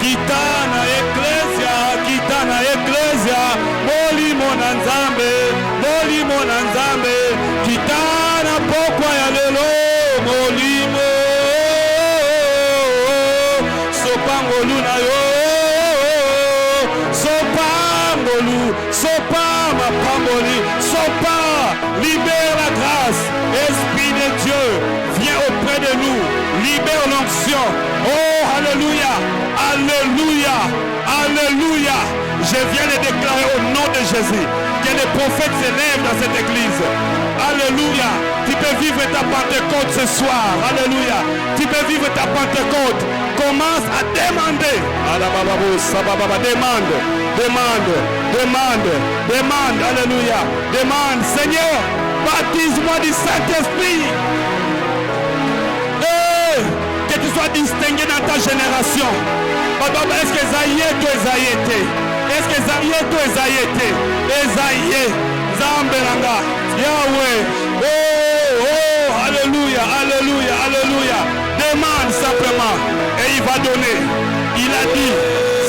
Speaker 1: Kitana Ecclesia. Kitana Ecclesia. Holy Monanzambe. Holy Monanzambe. Kitana Pokwa ya lelo. Molimo. Sopangolu na yo. Sopangolu. Sopa ma pamboli. Sopa. Libère la grâce. Esprit de Dieu, viens auprès de nous. Libère l'onction. Oh, alléluia. Alléluia. Alléluia. Je viens de déclarer au nom de Jésus que les prophètes s'élèvent dans cette église. Alléluia. Tu peux vivre ta Pentecôte ce soir. Alléluia. Tu peux vivre ta Pentecôte. Commence à demander. Demande. Demande. Demande. Demande. Alléluia. Demande. Seigneur, baptise-moi du Saint-Esprit. Que tu sois distingué dans ta génération. Est-ce que Esaïe est toi Esaïe? Est-ce que Esaïe est toi Esaïe? Esaïe. Zamberanga. Yahweh. Oh, oh, alléluia, alléluia, alléluia. Demande simplement et il va donner. Il a dit,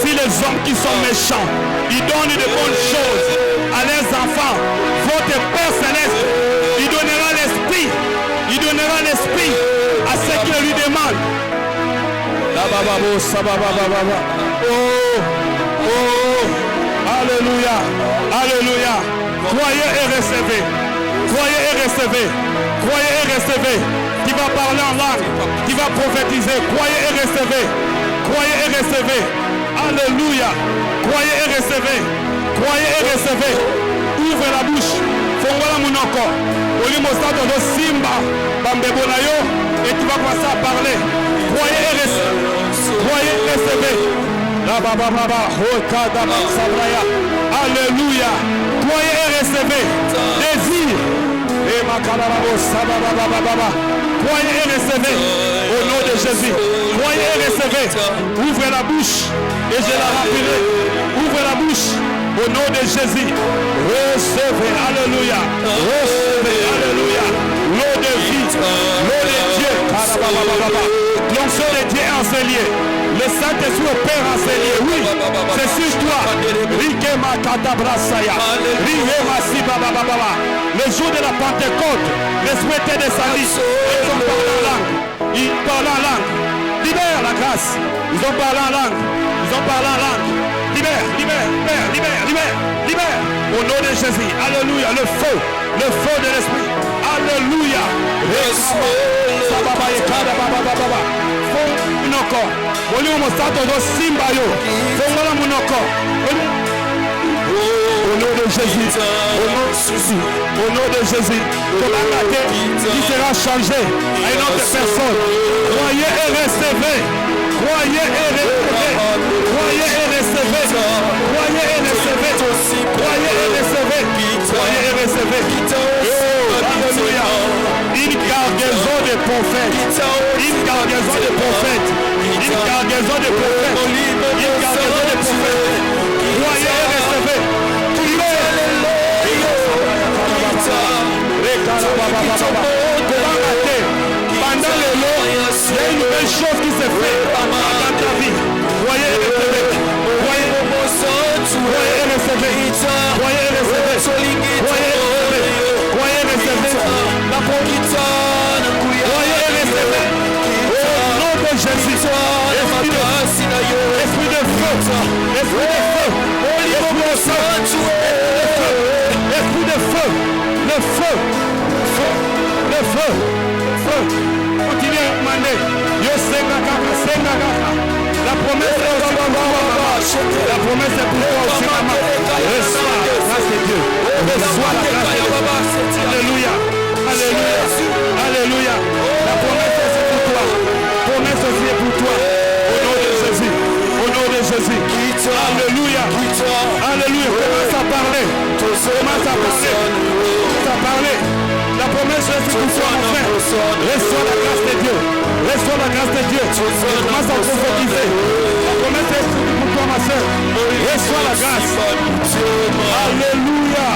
Speaker 1: si les hommes qui sont méchants, ils donnent de bonnes choses à leurs enfants, votre Père Céleste, il donnera l'esprit. Il donnera l'esprit
Speaker 2: Alléluia. Alléluia. Croyez et recevez. Croyez et recevez. Croyez et recevez. Qui va parler en langue. Qui va prophétiser. Croyez et recevez. Croyez et recevez. Alléluia. Croyez et recevez. Croyez et recevez. Ouvre la bouche. Fongola munoko. Olimosato do simba. Bambebonayo. Et tu vas passer à parler. Croyez et recevez. Croyez et recevez. Alléluia. Croyez et recevez. Désir. Croyez et recevez. Au nom de Jésus. Croyez et recevez. Ouvrez la bouche. Et je la rappellerai. Ouvrez la bouche. Au nom de Jésus. Recevez. Alléluia. Recevez. Alléluia. L'eau de vie. L'eau de Dieu. L'onction de Dieu est enseignée. Le Saint-Esprit opère enseigné. Oui, c'est sur toi. Le jour de la Pentecôte, l'Esprit était descendu. Ils ont parlé en langue. Ils parlent en langue. Libère la grâce. Ils ont parlé en langue. Ils ont parlé en langue. Libère, libère, libère, libère, libère, libère. Au nom de Jésus. Alléluia. Le feu de l'Esprit. Alléluia. Munoko. Au nom de Jésus, au nom de Jésus, ton âme qui sera changé à une autre personne. Croyez et recevez. Croyez et recevez. Croyez et recevez. Croyez et recevez. Croyez et recevez. Croyez et recevez. Alléluia. Une cargaison de prophètes. Une cargaison de prophètes. Une cargaison de prophètes. Une cargaison de prophètes. Croyez et recevez. Pendant le long, il y a une nouvelle chose qui se fait dans ta vie. Croyez et recevez. Croyez et recevez. Croyez et recevez. Croyez et recevez. Croyez et recevez. La prophète. Croyez et recevez. Au nom de Jésus. Esprit de feu. Esprit de feu. Esprit de feu. Le feu. Le feu. Feu. Continuez à demander. Yo senga kaka, senga kaka. La promesse est aussi pour toi. La promesse est pour toi aussi, maman. Reçois la grâce de Dieu. Reçois la grâce de Dieu. Alléluia. Alléluia. Alléluia. La promesse est aussi pour toi. La promesse aussi est pour toi. Au nom de Jésus. Au nom de Jésus. Alléluia. Alléluia. Commence à parler. Commence à parler. Commence à parler. La promesse est pour toi, mon frère. Reçois la grâce de Dieu. Reçois la grâce de Dieu. Commence à prophétiser. La promesse est pour toi, ma soeur. Reçois la grâce. Alléluia.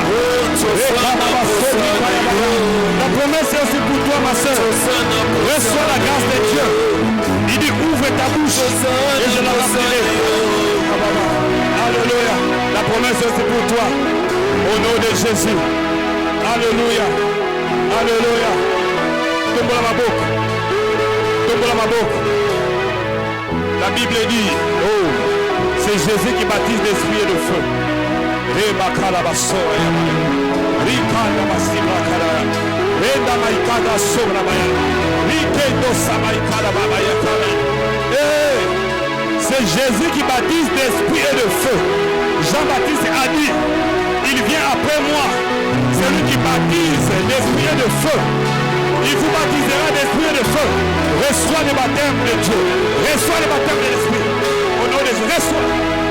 Speaker 2: La promesse est aussi pour toi, ma soeur. Reçois la grâce de Dieu. Il dit ouvre ta bouche et je la rappellerai. Alléluia. La promesse est aussi pour toi. Au nom de Jésus. Alléluia. Alléluia. Tombola ma boca. Tombola ma boca. La Bible dit, oh, c'est Jésus qui baptise d'esprit et de feu. Rebakala basoya. Rikanda basibakala. Renda maikada sobra baya. Rikendo samaikada babaya kala. C'est Jésus qui baptise d'esprit et de feu. Jean-Baptiste a dit, il vient après moi. C'est lui qui baptise d'esprit et de feu. Il vous baptisera d'esprit et de feu. Reçois le baptême de Dieu. Reçois le baptême de l'esprit. Au nom de Jésus.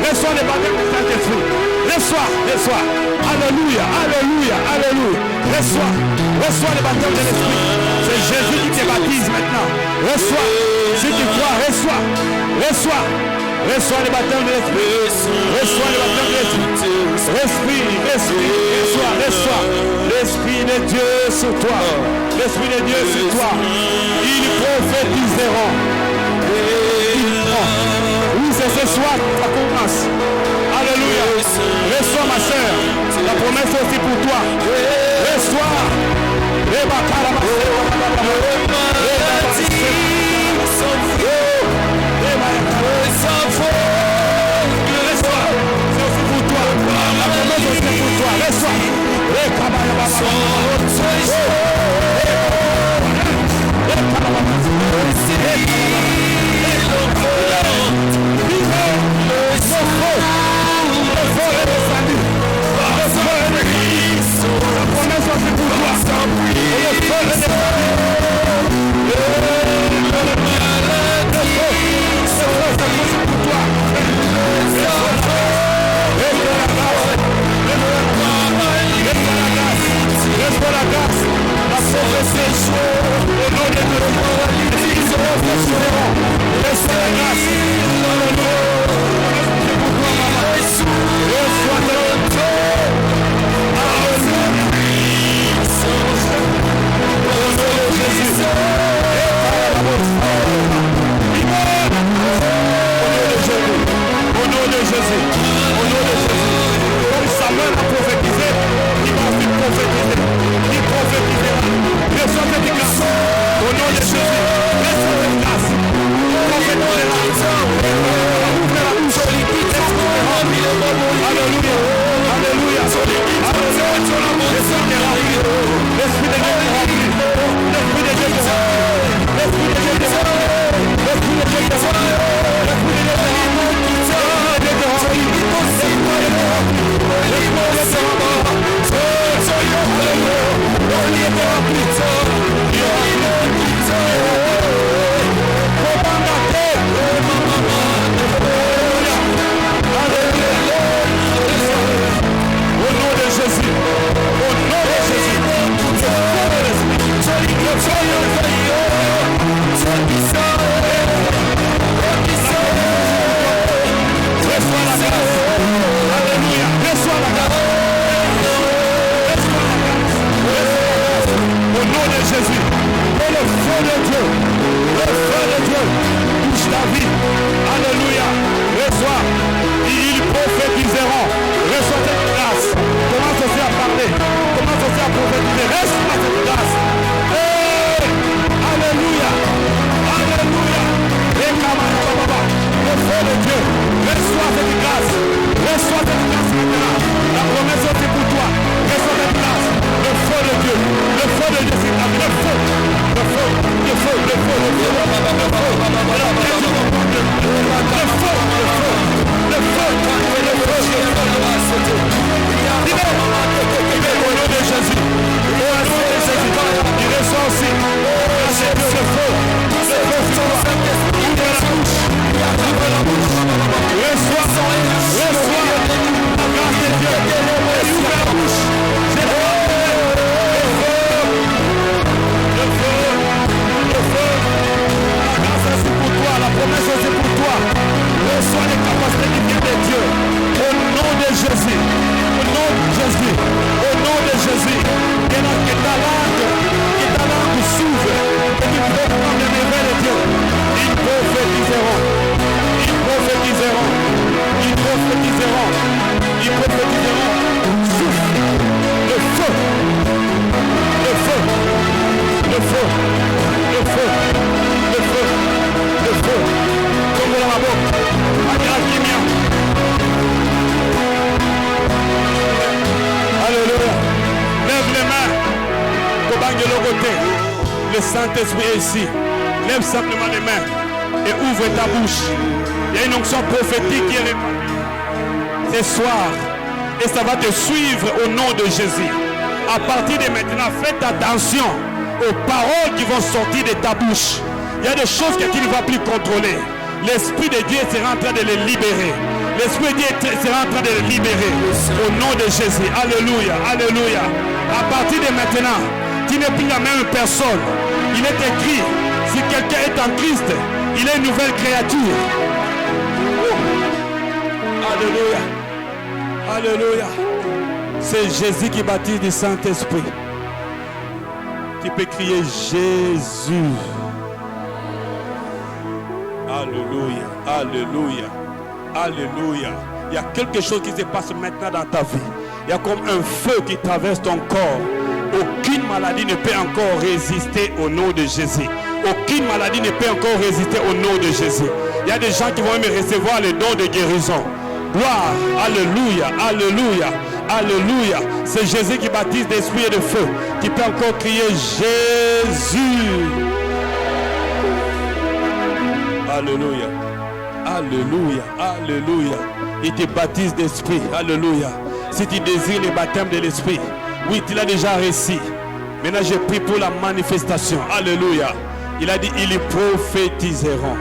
Speaker 2: Reçois le baptême de Saint-Esprit. Reçois. Alléluia. Alléluia. Alléluia. Reçois le baptême de l'esprit. C'est Jésus qui te baptise maintenant. Reçois. Si tu crois, reçois. Reçois le baptême de l'esprit. Reçois le baptême de l'esprit. Reçois. L'esprit de Dieu sur toi. L'esprit de Dieu sur toi. Ils prophétiseront. Oui, c'est ce soir que ça commence. Alléluia. Reçois ma soeur. La promesse est aussi pour toi. Reçois. Le Saint-Esprit est ici. Lève simplement les mains et ouvre ta bouche. Il y a une onction prophétique qui est répandue ce soir. Et ça va te suivre au nom de Jésus. À partir de maintenant, faites attention aux paroles qui vont sortir de ta bouche. Il y a des choses que tu ne vas plus contrôler. L'Esprit de Dieu sera en train de les libérer. L'Esprit de Dieu sera en train de les libérer. Au nom de Jésus. Alléluia. Alléluia. À partir de maintenant, tu n'es plus la même personne. Il est écrit, si quelqu'un est en Christ, il est une nouvelle créature. Alléluia. Alléluia. C'est Jésus qui baptise du Saint-Esprit. Tu peux crier Jésus. Alléluia. Alléluia. Alléluia. Il y a quelque chose qui se passe maintenant dans ta vie. Il y a comme un feu qui traverse ton corps. Aucune maladie ne peut encore résister au nom de Jésus. Aucune maladie ne peut encore résister au nom de Jésus. Il y a des gens qui vont même recevoir le don de guérison. Gloire, alléluia, alléluia. Alléluia. C'est Jésus qui baptise d'esprit et de feu. Qui peut encore crier Jésus. Alléluia. Alléluia. Alléluia. Il te baptise d'esprit. Alléluia. Si tu désires le baptême de l'esprit, oui, tu l'as déjà réussi. Maintenant, je prie pour la manifestation. Alléluia. Il a dit, ils prophétiseront.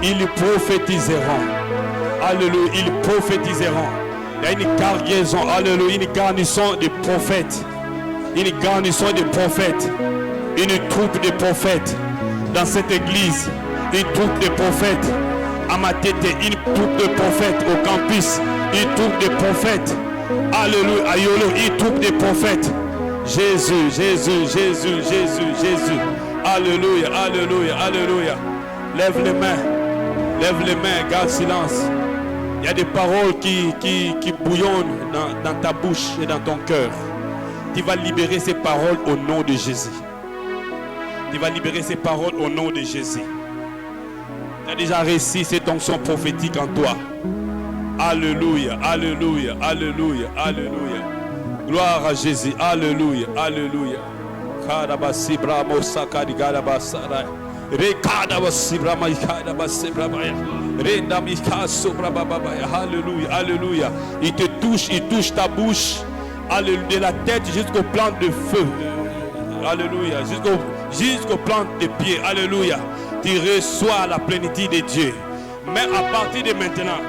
Speaker 2: Ils prophétiseront. Alléluia. Ils prophétiseront. Il y a une cargaison. Alléluia. Une garnison de prophètes. Une garnison de prophètes. Une troupe de prophètes dans cette église. Une troupe de prophètes à ma tête. Une troupe de prophètes au campus. Une troupe de prophètes. Alléluia. À Yolo. Une troupe de prophètes. Jésus, Jésus, Jésus, Jésus, Jésus. Alléluia, alléluia, alléluia. Lève les mains, garde silence. Il y a des paroles qui bouillonnent dans ta bouche et dans ton cœur. Tu vas libérer ces paroles au nom de Jésus. Tu vas libérer ces paroles au nom de Jésus. Tu as déjà réussi cette onction prophétique en toi. Alléluia, alléluia, alléluia, alléluia. Gloire à Jésus. Alléluia. Alléluia. Alléluia. Alléluia. Il te touche, il touche ta bouche. Alléluia. De la tête jusqu'aux plantes de feu. Alléluia. Jusqu'aux plantes de pieds. Alléluia. Tu reçois la plénitude de Dieu. Mais à partir de maintenant,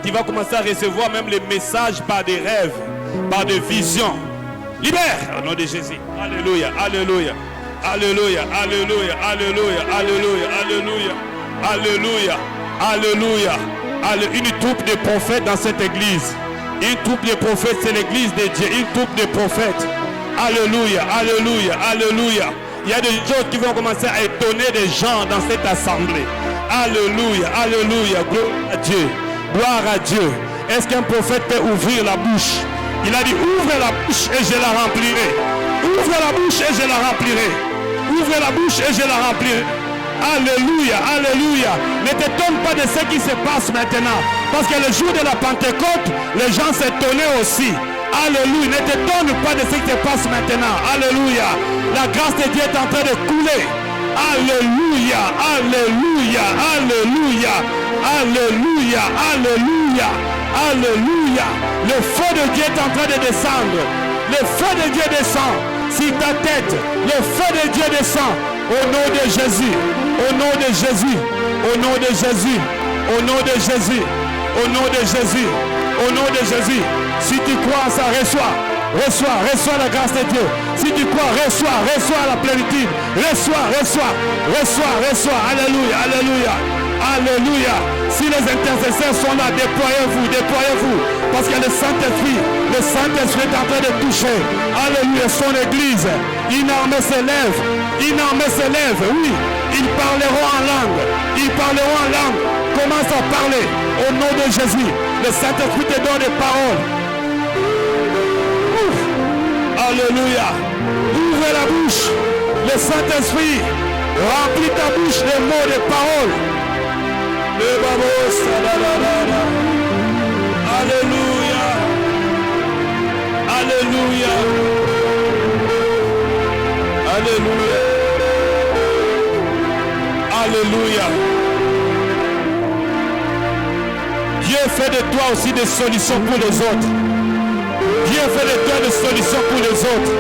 Speaker 2: tu vas commencer à recevoir même les messages par des rêves, par des visions. Libère au nom de Jésus. Alléluia, alléluia, alléluia, alléluia, alléluia, alléluia, alléluia, alléluia, alléluia. Une troupe de prophètes dans cette église. Une troupe de prophètes, c'est l'église de Dieu. Une troupe de prophètes. Alléluia, alléluia, alléluia. Il y a des choses qui vont commencer à étonner des gens dans cette assemblée. Alléluia, alléluia, gloire à Dieu. Gloire à Dieu. Est-ce qu'un prophète peut ouvrir la bouche? Il a dit, ouvre la bouche et je la remplirai. Ouvre la bouche et je la remplirai. Ouvre la bouche et je la remplirai. Alléluia, alléluia. Ne t'étonne pas de ce qui se passe maintenant. Parce que le jour de la Pentecôte, les gens s'étonnaient aussi. Alléluia. Ne t'étonne pas de ce qui se passe maintenant. Alléluia. La grâce de Dieu est en train de couler. Alléluia, alléluia, alléluia, alléluia, alléluia, alléluia. Le feu de Dieu est en train de descendre. Le feu de Dieu descend sur ta tête. Le feu de Dieu descend au nom de Jésus. Au nom de Jésus. Au nom de Jésus. Au nom de Jésus. Au nom de Jésus. Au nom de Jésus. Si tu crois en ça, reçois. Reçois la grâce de Dieu. Si tu crois, reçois la plénitude. Reçois. Alléluia, alléluia, alléluia. Si les intercesseurs sont là, déployez-vous. Parce que le Saint-Esprit est en train de toucher. Alléluia, son église. Une armée s'élève. Oui, ils parleront en langue. Commence à parler au nom de Jésus. Le Saint-Esprit te donne des paroles. Alléluia. Ouvre la bouche. Le Saint-Esprit remplit ta bouche de mots, de paroles. Alléluia. Alléluia. Alléluia. Alléluia. Dieu fait de toi aussi des solutions pour les autres. Dieu fait de toi des solutions pour les autres.